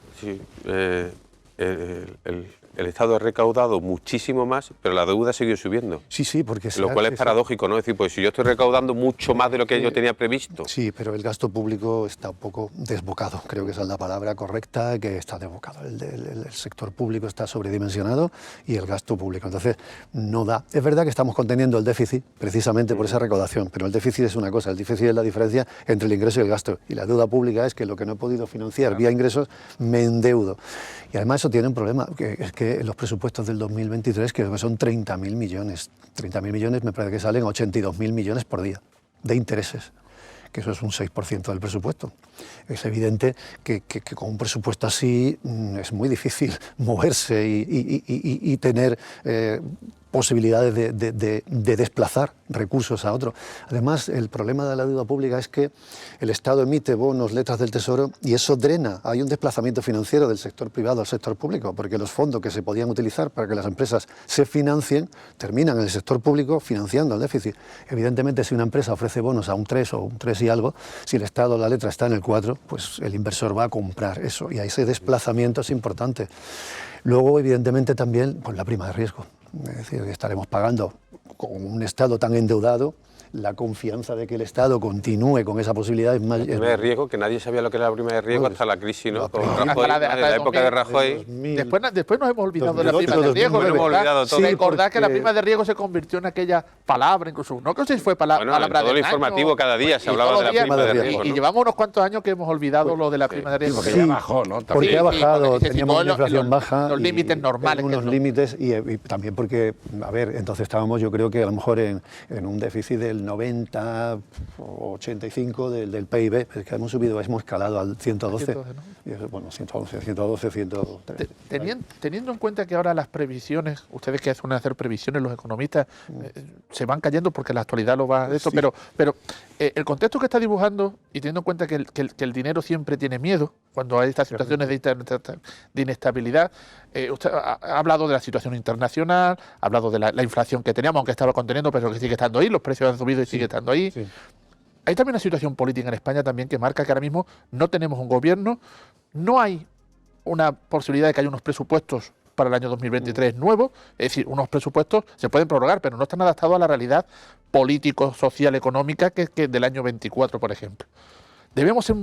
el Estado ha recaudado muchísimo más, pero la deuda sigue subiendo. Sí, porque... Lo cual es paradójico, ¿no? Es decir, pues si yo estoy recaudando mucho más de lo que yo tenía previsto. Sí, pero el gasto público está un poco desbocado, creo que esa es la palabra correcta, que está desbocado. El sector público está sobredimensionado y el gasto público, entonces no da. Es verdad que estamos conteniendo el déficit precisamente por esa recaudación, pero el déficit es una cosa, el déficit es la diferencia entre el ingreso y el gasto, y la deuda pública es que lo que no he podido financiar vía ingresos me endeudo. Y además eso tiene un problema, que es que los presupuestos del 2023 creo que son 30.000 millones. 30.000 millones me parece que salen 82.000 millones por día de intereses, que eso es un 6% del presupuesto. Es evidente que con un presupuesto así es muy difícil moverse y tener posibilidades de desplazar recursos a otro. Además, el problema de la deuda pública es que el Estado emite bonos, letras del Tesoro, y eso drena. Hay un desplazamiento financiero del sector privado al sector público, porque los fondos que se podían utilizar para que las empresas se financien terminan en el sector público financiando el déficit. Evidentemente, si una empresa ofrece bonos a un 3 o un 3 y algo, si el Estado, la letra está en el 4, pues el inversor va a comprar eso, y ese desplazamiento es importante. Luego, evidentemente, también pues, la prima de riesgo. Es decir, que estaremos pagando con un Estado tan endeudado, la confianza de que el Estado continúe con esa posibilidad es más... La prima de riesgo, que nadie sabía lo que era la prima de riesgo hasta la crisis, ¿no? Con Hasta Rajoy, la época de Rajoy. Después nos hemos olvidado de la prima de riesgo. Nos hemos olvidado todo. Recordad que la prima de riesgo se convirtió en aquella palabra, incluso, no sé si fue palabra en todo el informativo cada día se hablaba de la prima de riesgo. Y llevamos unos cuantos años que hemos olvidado lo de la prima de riesgo. Porque ya bajó, ¿no? Porque ha bajado, teníamos una inflación baja. Los límites normales. Unos límites y también porque, a ver, entonces estábamos yo creo que a lo mejor en un déficit del del 90 o 85 del PIB, es que hemos escalado al 112. 112, ¿no? Y eso, bueno, 111, 112, 113. Teniendo en cuenta que ahora las previsiones, ustedes que suelen hacer previsiones, los economistas, se van cayendo porque la actualidad lo va de esto, Sí. pero el contexto que está dibujando, y teniendo en cuenta que el dinero siempre tiene miedo, cuando hay estas situaciones de inestabilidad, usted ha hablado de la situación internacional, ha hablado de la inflación que teníamos, aunque estaba conteniendo, pero que sigue estando ahí, los precios han subido y sigue estando ahí. Sí. Hay también una situación política en España también que marca que ahora mismo no tenemos un gobierno, no hay una posibilidad de que haya unos presupuestos para el año 2023 nuevos, es decir, unos presupuestos se pueden prorrogar, pero no están adaptados a la realidad político, social, económica que del año 24, por ejemplo. Debemos ser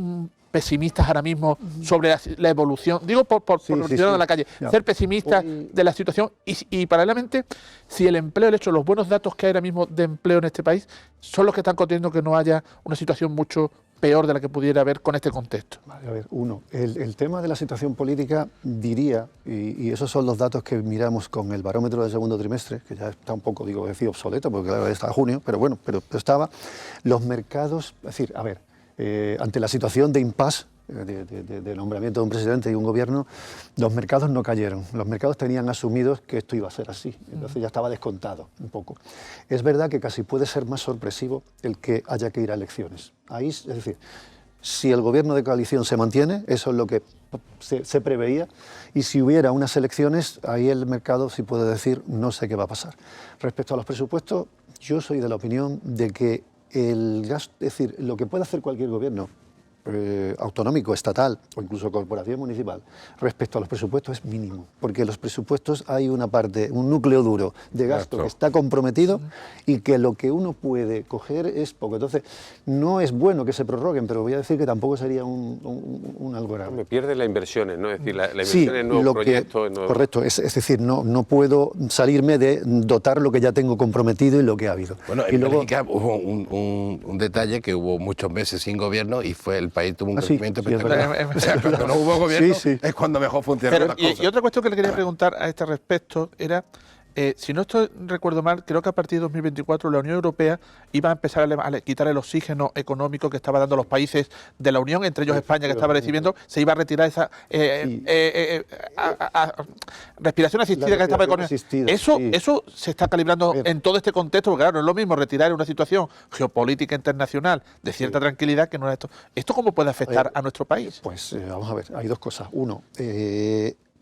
pesimistas ahora mismo sobre la evolución, digo por los ciudadanos de la calle, Ya. ser pesimistas de la situación y paralelamente, si el empleo, el hecho, los buenos datos que hay ahora mismo de empleo en este país son los que están conteniendo que no haya una situación mucho peor de la que pudiera haber con este contexto. Vale, a ver, el tema de la situación política, diría, y esos son los datos que miramos con el barómetro del segundo trimestre, que ya está un poco, decir, obsoleto, porque claro, está junio, pero bueno, pero estaba, los mercados, es decir, a ver, ante la situación de impasse, de nombramiento de un presidente y un gobierno, los mercados no cayeron. Los mercados tenían asumidos que esto iba a ser así, entonces ya estaba descontado un poco. Es verdad que casi puede ser más sorpresivo el que haya que ir a elecciones. Ahí, es decir, si el gobierno de coalición se mantiene, eso es lo que se preveía, y si hubiera unas elecciones, ahí el mercado sí puede decir, no sé qué va a pasar. Respecto a los presupuestos, yo soy de la opinión de que el gasto, es decir, lo que puede hacer cualquier gobierno, autonómico, estatal o incluso corporación municipal, respecto a los presupuestos es mínimo, porque en los presupuestos hay una parte, un núcleo duro de gasto que está comprometido y que lo que uno puede coger es poco. Entonces, no es bueno que se prorroguen, pero voy a decir que tampoco sería un algo grave. Me pierde las inversiones, ¿no? Es decir, la inversión en nuevos proyectos... Correcto, es decir, no puedo salirme de dotar lo que ya tengo comprometido y lo que ha habido. Bueno, y en luego, Bélgica hubo un detalle, que hubo muchos meses sin gobierno y fue el país tuvo un crecimiento espectacular. O sea, cuando no hubo gobierno es cuando mejor funcionaron las cosas. Y otra cuestión que le quería preguntar a este respecto era, si no recuerdo mal, creo que a partir de 2024 la Unión Europea iba a empezar a quitar el oxígeno económico que estaba dando los países de la Unión, entre ellos España, que estaba recibiendo, se iba a retirar esa respiración asistida que estaba económica. Eso se está calibrando en todo este contexto, porque claro, no es lo mismo retirar en una situación geopolítica internacional de cierta tranquilidad que no es esto. ¿Esto cómo puede afectar a nuestro país? Pues vamos a ver, hay dos cosas. Uno,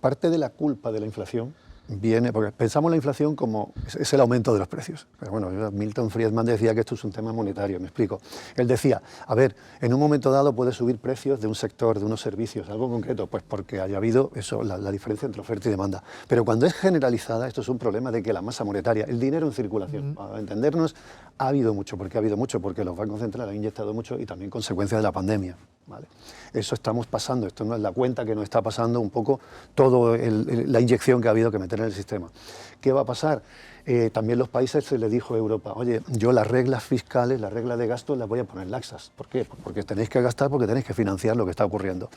parte de la culpa de la inflación viene, porque pensamos la inflación como es el aumento de los precios. Pero bueno, Milton Friedman decía que esto es un tema monetario, me explico. Él decía, a ver, en un momento dado puede subir precios de un sector, de unos servicios, algo concreto, pues porque haya habido eso, la diferencia entre oferta y demanda. Pero cuando es generalizada, esto es un problema de que la masa monetaria, el dinero en circulación, para entendernos, ha habido mucho, porque los bancos centrales han inyectado mucho y también consecuencia de la pandemia. ¿Vale? Eso estamos pasando, esto no es la cuenta que nos está pasando un poco toda la inyección que ha habido que meter en el sistema. ¿Qué va a pasar? También los países se les dijo a Europa, oye, yo las reglas fiscales, las reglas de gasto las voy a poner laxas. ¿Por qué? Porque tenéis que gastar, porque tenéis que financiar lo que está ocurriendo.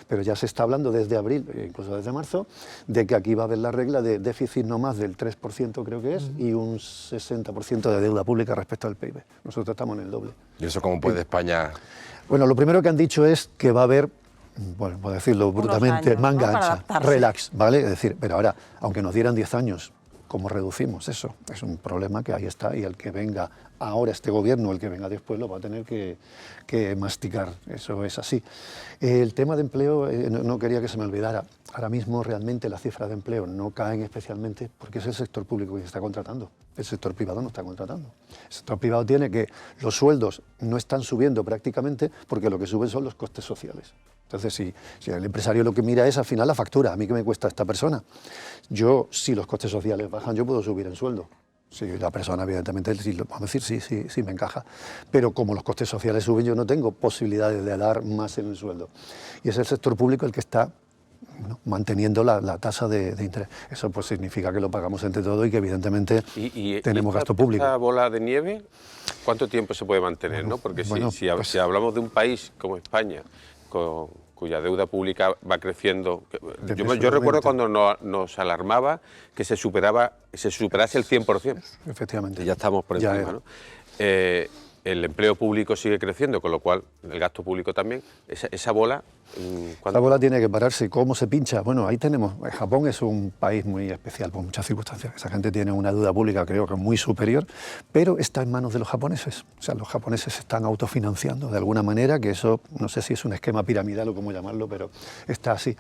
Pero ya se está hablando desde abril, incluso desde marzo, de que aquí va a haber la regla de déficit no más del 3% creo que es, y un 60% de deuda pública respecto al PIB. Nosotros estamos en el doble. ¿Y eso cómo puede España...? Bueno, lo primero que han dicho es que va a haber, bueno, por decirlo brutamente, años, manga ¿no? Para ancha, adaptarse. relax, ¿vale? Es decir, pero ahora, aunque nos dieran 10 años, ¿cómo reducimos eso? Es un problema que ahí está y el que venga ahora, este gobierno, el que venga después, lo va a tener que masticar, eso es así. El tema de empleo, no quería que se me olvidara, ahora mismo realmente las cifras de empleo no caen especialmente porque es el sector público que está contratando, el sector privado no está contratando. El sector privado tiene que los sueldos no están subiendo prácticamente porque lo que suben son los costes sociales. Entonces, si el empresario lo que mira es al final la factura, a mí qué me cuesta esta persona. Yo, si los costes sociales bajan, yo puedo subir en sueldo. Si la persona, evidentemente, vamos a decir, sí, me encaja. Pero como los costes sociales suben, yo no tengo posibilidades de dar más en el sueldo. Y es el sector público el que está manteniendo la tasa de interés. Eso pues significa que lo pagamos entre todos y que evidentemente tenemos gasto público. ¿Esta bola de nieve cuánto tiempo se puede mantener? ¿No? Porque si hablamos de un país como España, cuya deuda pública va creciendo... Yo recuerdo cuando nos alarmaba que se superase el 100%. Efectivamente. Y ya estamos por encima, ¿no? el empleo público sigue creciendo, con lo cual el gasto público también. Esa bola... La bola tiene que pararse. ¿Cómo se pincha? Bueno, ahí tenemos... Japón es un país muy especial por muchas circunstancias. Esa gente tiene una deuda pública, creo que muy superior, pero está en manos de los japoneses. O sea, los japoneses se están autofinanciando de alguna manera, que eso, no sé si es un esquema piramidal o cómo llamarlo, pero está así.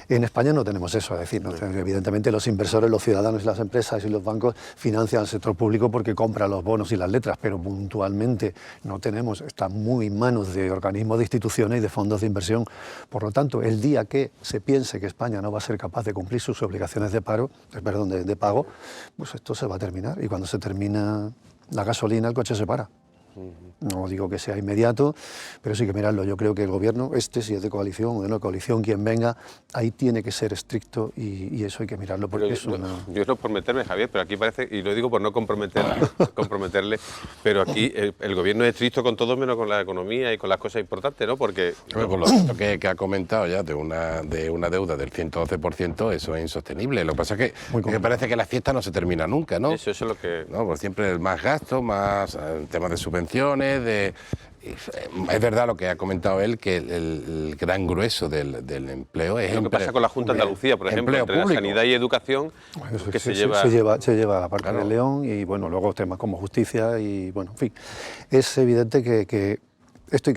En España no tenemos eso, es decir, evidentemente los inversores, los ciudadanos y las empresas y los bancos financian al sector público porque compra los bonos y las letras, pero puntualmente no tenemos, está muy en manos de organismos de instituciones y de fondos de inversión. Por lo tanto, el día que se piense que España no va a ser capaz de cumplir sus obligaciones de pago, pues esto se va a terminar. Y cuando se termina la gasolina, el coche se para. No digo que sea inmediato, pero sí que mirarlo. Yo creo que el gobierno, si es de coalición o de no coalición, quien venga, ahí tiene que ser estricto y eso hay que mirarlo. Porque yo no por meterme, Javier, pero aquí parece, y lo digo por no comprometerle, pero aquí el gobierno es estricto con todo menos con la economía y con las cosas importantes, ¿no? Porque... Por lo que ha comentado ya de una deuda del 112%, eso es insostenible. Lo que pasa es que parece que la fiesta no se termina nunca, ¿no? Eso es lo que... No, pues siempre más gasto, más temas de subvenciones, es verdad lo que ha comentado él, que el gran grueso del empleo es lo que pasa con la Junta de Andalucía, por ejemplo, entre la sanidad y educación, que se lleva la parte de León y bueno, luego temas como justicia y bueno, en fin, es evidente que esto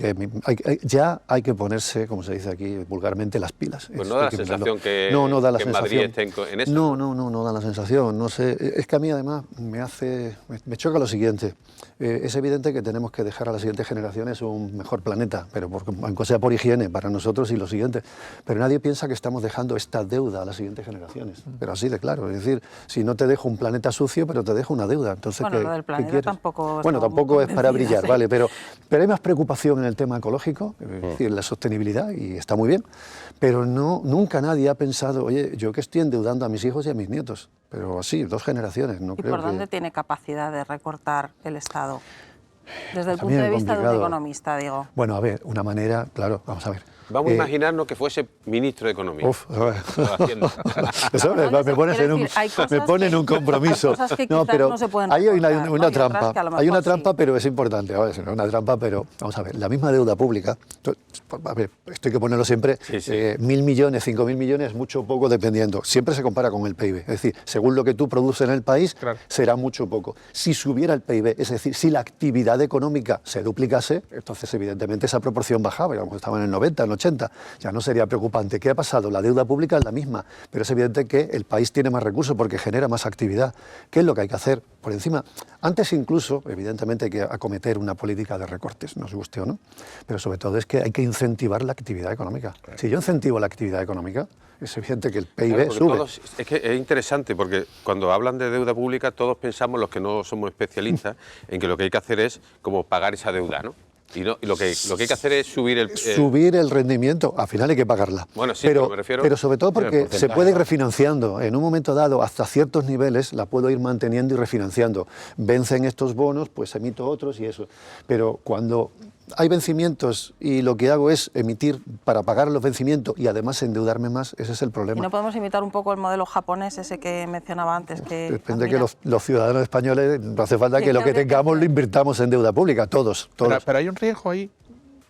ya hay que ponerse, como se dice aquí vulgarmente, las pilas. Pues no da la sensación que Madrid esté en eso. No da la sensación. No sé, es que a mí además me choca lo siguiente. Es evidente que tenemos que dejar a las siguientes generaciones un mejor planeta, pero aunque sea por higiene para nosotros y lo siguiente. Pero nadie piensa que estamos dejando esta deuda a las siguientes generaciones. Pero así de claro. Es decir, si no te dejo un planeta sucio, pero te dejo una deuda. Entonces, bueno, lo del planeta tampoco... Bueno, tampoco es para brillar, ¿vale? Pero hay más preocupación en el tema ecológico, es decir, la sostenibilidad, y está muy bien, pero nunca nadie ha pensado, oye, yo que estoy endeudando a mis hijos y a mis nietos, pero así, 2 generaciones. No ¿Y creo por dónde que... tiene capacidad de recortar el Estado? Desde el punto de vista de un economista, digo. Bueno, a ver, una manera, claro, vamos a ver. Vamos a imaginarnos que fuese ministro de Economía. Eso me pone en un compromiso. No, pero no se pueden hay una trampa. Hay una trampa, pero es importante. No es una trampa, pero vamos a ver. La misma deuda pública, a ver, esto hay que ponerlo siempre, 1.000 millones, 5.000 millones, mucho o poco, dependiendo. Siempre se compara con el PIB. Es decir, según lo que tú produces en el país, será mucho o poco. Si subiera el PIB, es decir, si la actividad económica se duplicase, entonces evidentemente esa proporción bajaba. Estaba en el 90, en el 80, ya no sería preocupante. ¿Qué ha pasado? La deuda pública es la misma, pero es evidente que el país tiene más recursos porque genera más actividad. ¿Qué es lo que hay que hacer? Por encima, antes incluso, evidentemente hay que acometer una política de recortes, nos guste o no, pero sobre todo es que hay que incentivar la actividad económica. Si yo incentivo la actividad económica, es evidente que el PIB sube. Es que es interesante porque cuando hablan de deuda pública todos pensamos, los que no somos especialistas, en que lo que hay que hacer es como pagar esa deuda, ¿no? Y lo que hay que hacer es subir el rendimiento. Al final hay que pagarla. Bueno, sí, pero me refiero... Pero sobre todo porque se puede ir refinanciando. En un momento dado, hasta ciertos niveles, la puedo ir manteniendo y refinanciando. Vencen estos bonos, pues emito otros y eso. Pero cuando hay vencimientos y lo que hago es emitir para pagar los vencimientos y además endeudarme más, ese es el problema. ¿Y no podemos imitar un poco el modelo japonés, ese que mencionaba antes? Depende que los ciudadanos españoles, no hace falta que lo que tengamos lo invirtamos en deuda pública, todos. Pero hay un riesgo ahí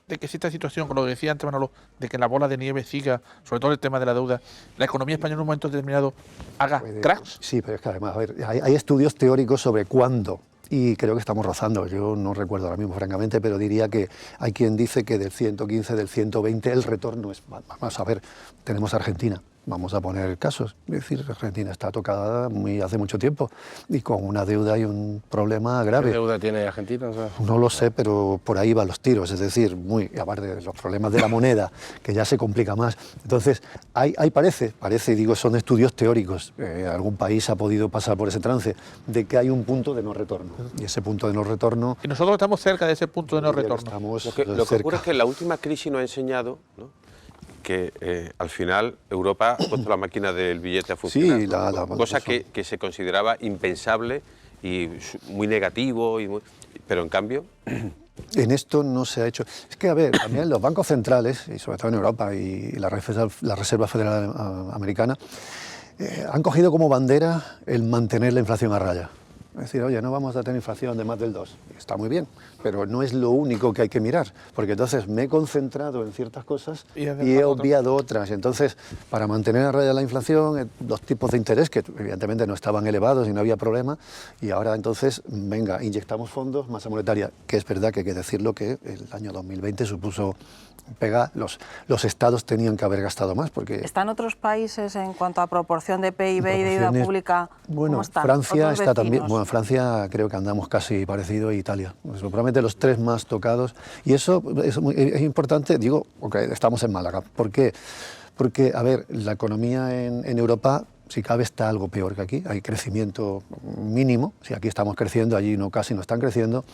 de que si esta situación, con lo que decía antes Manolo, de que la bola de nieve siga, sobre todo el tema de la deuda, la economía española en un momento determinado haga cracks. Sí, pero es que además, a ver, hay estudios teóricos sobre cuándo. Y creo que estamos rozando, yo no recuerdo ahora mismo francamente, pero diría que hay quien dice que del 115, del 120 el retorno es... Vamos a ver, tenemos Argentina, vamos a poner casos, es decir, Argentina está tocada hace mucho tiempo y con una deuda y un problema grave. ¿Qué deuda tiene Argentina? O sea, no lo sé, pero por ahí van los tiros, es decir, aparte de los problemas de la moneda, que ya se complica más. Entonces, ahí parece, y digo, son estudios teóricos, algún país ha podido pasar por ese trance, de que hay un punto de no retorno, y ese punto de no retorno... Y nosotros estamos cerca de ese punto de no retorno. Lo que ocurre es que la última crisis nos ha enseñado, ¿no?, que al final Europa ha puesto la máquina del billete a funcionar, cosa que se consideraba impensable y muy negativo, pero en cambio... En esto no se ha hecho... Es que, a ver, también los bancos centrales, y sobre todo en Europa, y la Reserva Federal Americana, han cogido como bandera el mantener la inflación a raya. Es decir, oye, no vamos a tener inflación de más del 2. Está muy bien, pero no es lo único que hay que mirar, porque entonces me he concentrado en ciertas cosas y he obviado otras. Entonces, para mantener a raya la inflación, los tipos de interés, que evidentemente no estaban elevados y no había problema, y ahora entonces, venga, inyectamos fondos, masa monetaria, que es verdad que hay que decirlo que el año 2020 supuso pega, los estados tenían que haber gastado más. Porque ¿Están otros países en cuanto a proporción de PIB y de deuda pública? Bueno, ¿Cómo están? Francia ¿Otros está también. vecinos? Bueno, Francia creo que andamos casi parecido, y Italia. Pues, probablemente los tres más tocados. Y eso es importante, digo, okay, estamos en Málaga. ¿Por qué? Porque, a ver, la economía en Europa, si cabe, está algo peor que aquí. Hay crecimiento mínimo. Si aquí estamos creciendo, allí no, casi no están creciendo.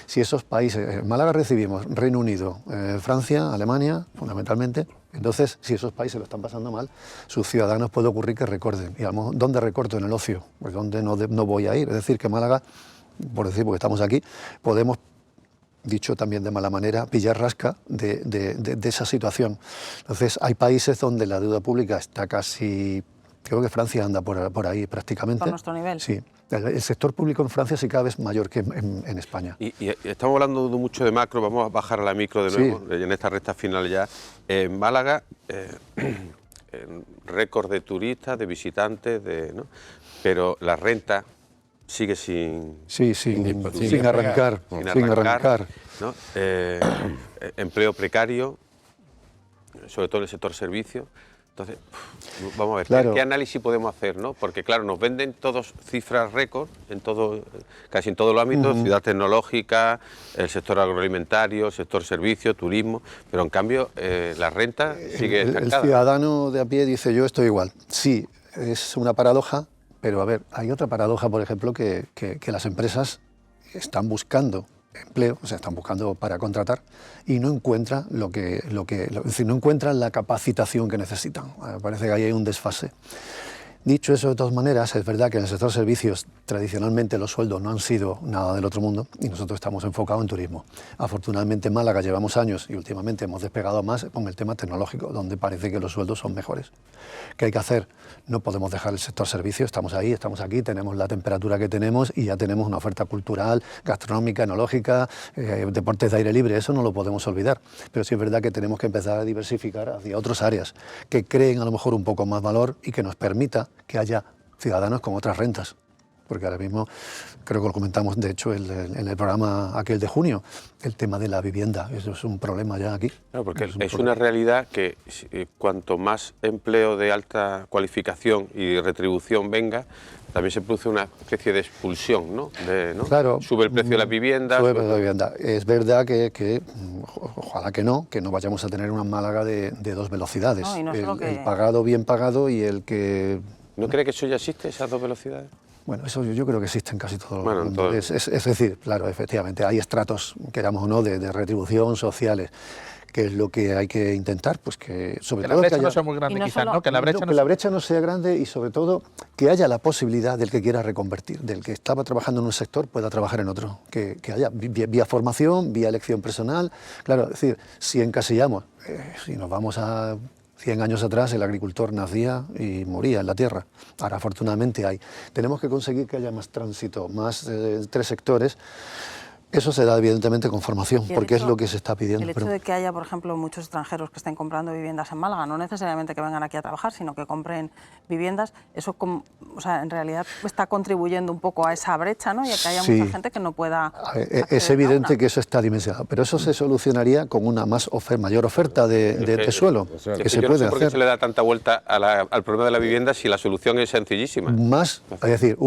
Si esos países, en Málaga recibimos Reino Unido, Francia, Alemania, fundamentalmente. Entonces, si esos países lo están pasando mal, sus ciudadanos puede ocurrir que recorten. Y ¿dónde recorto? En el ocio. Pues ¿dónde no voy a ir? Es decir, que Málaga, por decir, porque estamos aquí, podemos, dicho también de mala manera, pillar rasca de esa situación. Entonces, hay países donde la deuda pública está casi... Creo que Francia anda por ahí prácticamente. ¿Por nuestro nivel? Sí. El sector público en Francia sí cada vez mayor que en España. Y estamos hablando mucho de macro, vamos a bajar a la micro de nuevo, en esta recta final ya. En Málaga, récord de turistas, de visitantes, ¿no? Pero la renta sigue sin arrancar. ¿no? Empleo precario, sobre todo en el sector servicios. Entonces, vamos a ver, claro. ¿qué análisis podemos hacer? ¿No? Porque, claro, nos venden todos cifras récord, casi en todos los ámbitos, ciudad tecnológica, el sector agroalimentario, el sector servicios, turismo, pero en cambio la renta sigue estancada. El ciudadano de a pie dice, yo estoy igual. Sí, es una paradoja, pero a ver, hay otra paradoja, por ejemplo, que las empresas están buscando empleo, o sea, están buscando para contratar y no encuentran es decir, no encuentran la capacitación que necesitan. Parece que ahí hay un desfase. Dicho eso, de todas maneras, es verdad que en el sector servicios tradicionalmente los sueldos no han sido nada del otro mundo y nosotros estamos enfocados en turismo. Afortunadamente en Málaga llevamos años y últimamente hemos despegado más con el tema tecnológico, donde parece que los sueldos son mejores. ¿Qué hay que hacer? No podemos dejar el sector servicios, estamos ahí, estamos aquí, tenemos la temperatura que tenemos y ya tenemos una oferta cultural, gastronómica, enológica, deportes de aire libre, eso no lo podemos olvidar. Pero sí es verdad que tenemos que empezar a diversificar hacia otras áreas que creen a lo mejor un poco más valor y que nos permita que haya ciudadanos con otras rentas. Porque ahora mismo, creo que lo comentamos, de hecho, en el programa aquel de junio, el tema de la vivienda. Eso es un problema ya aquí. Claro, porque es una realidad que cuanto más empleo de alta cualificación y retribución venga, también se produce una especie de expulsión, ¿no? Claro. Sube el precio de la vivienda. Sube el precio de la vivienda. Es verdad que ojalá que no vayamos a tener una Málaga de dos velocidades. No, y no solo el pagado, bien pagado, y el que... ¿No cree que eso ya existe, esas dos velocidades? Bueno, eso yo creo que existe en casi todo el mundo. Es decir, claro, efectivamente, hay estratos, queramos o no, de retribución sociales. ¿Qué es lo que hay que intentar? Pues que sobre todo la brecha que haya, no sea muy grande, quizás, ¿no? Que la brecha no sea grande y sobre todo que haya la posibilidad del que quiera reconvertir, del que estaba trabajando en un sector pueda trabajar en otro, que haya vía formación, vía elección personal. Claro, es decir, si encasillamos, si nos vamos a 100 años atrás, el agricultor nacía y moría en la tierra. Ahora, afortunadamente, hay. Tenemos que conseguir que haya más tránsito, más tres sectores. Eso se da evidentemente con formación, porque es lo que se está pidiendo. El hecho de que haya, por ejemplo, muchos extranjeros que estén comprando viviendas en Málaga, no necesariamente que vengan aquí a trabajar, sino que compren viviendas, eso en realidad está contribuyendo un poco a esa brecha, ¿no? Y a que haya mucha gente que no pueda... Es evidente que eso está dimensionado, pero eso se solucionaría con una mayor oferta de suelo, que se puede hacer. ¿Por qué se le da tanta vuelta al problema de la vivienda si la solución es sencillísima? Es decir,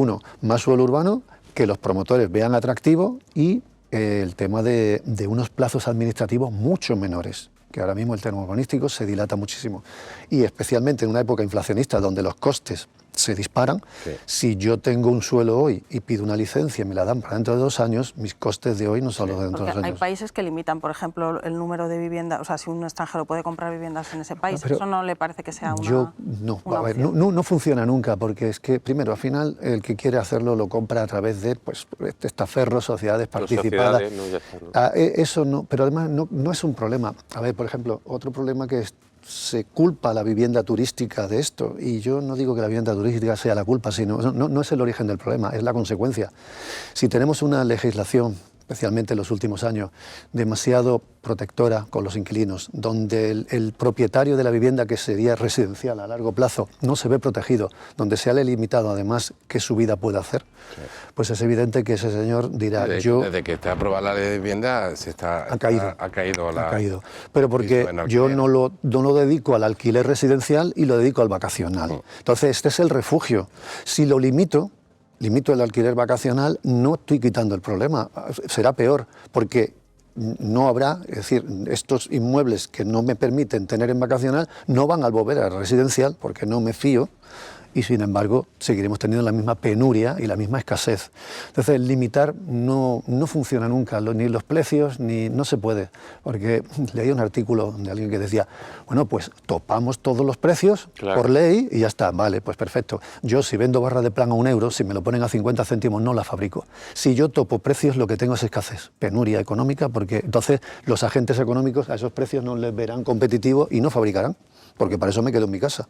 más suelo urbano, que los promotores vean atractivo y el tema de unos plazos administrativos mucho menores, que ahora mismo el tema urbanístico se dilata muchísimo. Y especialmente en una época inflacionista donde los costes se disparan, si yo tengo un suelo hoy y pido una licencia y me la dan para dentro de 2 años, mis costes de hoy no son los de dentro de 2 años. Hay países que limitan, por ejemplo, el número de viviendas, o sea, si un extranjero puede comprar viviendas en ese país, ¿eso no le parece que sea no funciona nunca, porque es que, primero, al final, el que quiere hacerlo lo compra a través de testaferros, sociedades participadas. Eso no, pero además no es un problema. A ver, por ejemplo, otro problema que se culpa a la vivienda turística de esto, y yo no digo que la vivienda turística sea la culpa, sino no es el origen del problema, es la consecuencia. Si tenemos una legislación, especialmente en los últimos años, demasiado protectora con los inquilinos, donde el propietario de la vivienda, que sería residencial a largo plazo, no se ve protegido, donde se ha limitado además qué su vida puede hacer, pues es evidente que ese señor dirá, Desde que está aprobada la ley de vivienda ha caído. Pero porque yo no lo dedico al alquiler residencial y lo dedico al vacacional. Entonces este es el refugio. Si lo limito el alquiler vacacional, no estoy quitando el problema, será peor, porque no habrá, es decir, estos inmuebles que no me permiten tener en vacacional no van a volver a residencial porque no me fío, y sin embargo seguiremos teniendo la misma penuria y la misma escasez. Entonces limitar no funciona nunca, ni los precios, no se puede, porque leí un artículo de alguien que decía, bueno, pues topamos todos los precios por ley y ya está, vale, pues perfecto. Yo si vendo barra de plan a 1 euro, si me lo ponen a 50 céntimos no la fabrico. Si yo topo precios, lo que tengo es escasez, penuria económica, porque entonces los agentes económicos a esos precios no les verán competitivos y no fabricarán, porque para eso me quedo en mi casa.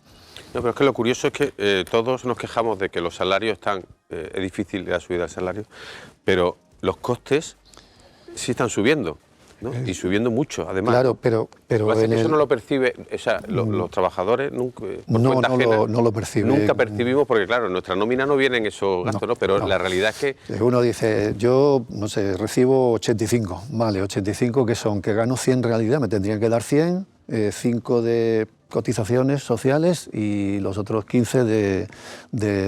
No, pero es que lo curioso es que todos nos quejamos de que los salarios están, es difícil la subida del salario, pero los costes sí están subiendo, ¿no? Y subiendo mucho, además. Claro, pero eso no lo percibe, o sea, los trabajadores nunca, no lo perciben. Nunca percibimos, porque claro, en nuestra nómina no vienen esos gastos, ¿no? Pero la realidad es que... Uno dice, yo, no sé, recibo 85, vale, 85 que son, que gano 100 en realidad, me tendrían que dar 100, 5 de cotizaciones sociales y los otros 15 de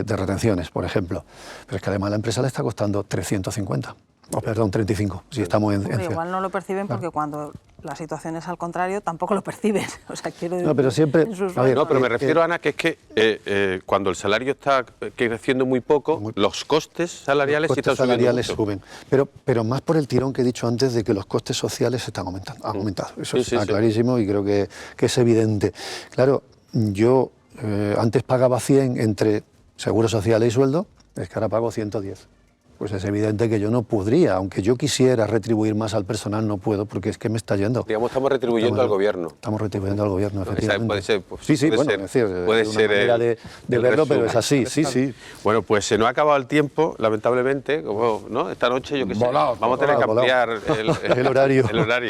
retenciones, por ejemplo. Pero es que además la empresa le está costando 350. Perdón, 35, si estamos en igual no lo perciben porque cuando la situación es al contrario, tampoco lo perciben. O sea, quiero decir, no, pero siempre... No, pero me refiero, Ana, que es que cuando el salario está creciendo muy poco, los costes salariales sí están suben. Pero más por el tirón que he dicho antes de que los costes sociales han aumentado. Eso está clarísimo y creo que es evidente. Claro, yo antes pagaba 100 entre seguros sociales y sueldo, es que ahora pago 110. Pues es evidente que yo no podría, aunque yo quisiera retribuir más al personal, no puedo, porque es que me está yendo. Digamos, estamos retribuyendo al gobierno. Estamos retribuyendo al gobierno, efectivamente. Puede ser, puede ser una manera de verlo, pero es así, sí. Bueno, pues se nos ha acabado el tiempo, lamentablemente, como, ¿no? Esta noche, yo qué sé, vamos a tener que ampliar el horario.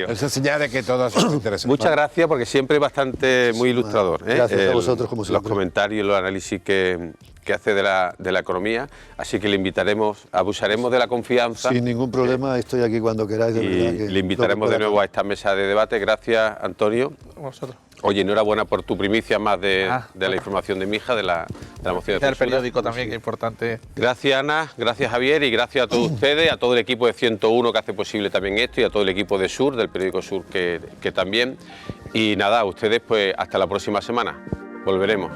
Eso es señal de que todo es interesante. Muchas gracias, porque siempre es bastante muy ilustrador. Gracias a vosotros, como siempre. Los comentarios, los análisis que hace de la economía, así que le invitaremos, abusaremos de la confianza. Sin ningún problema, estoy aquí cuando queráis. De verdad que le invitaremos de nuevo a esta mesa de debate. Gracias, Antonio. Vosotros. Oye, enhorabuena por tu primicia más de la información de mi hija, de la moción de censura. El periódico también, que es importante. Gracias, Ana, gracias, Javier, y gracias a todos ustedes, a todo el equipo de 101 que hace posible también esto, y a todo el equipo de Sur, del periódico Sur, que también. Y nada, a ustedes, pues hasta la próxima semana. Volveremos.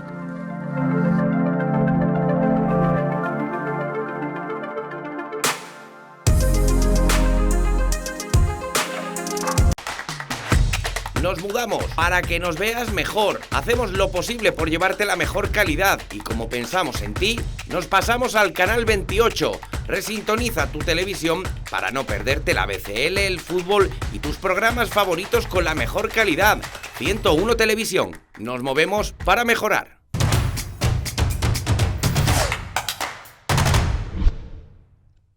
Nos mudamos para que nos veas mejor. Hacemos lo posible por llevarte la mejor calidad y como pensamos en ti, nos pasamos al canal 28. Resintoniza tu televisión para no perderte la BCL, el fútbol y tus programas favoritos con la mejor calidad. 101 Televisión. Nos movemos para mejorar.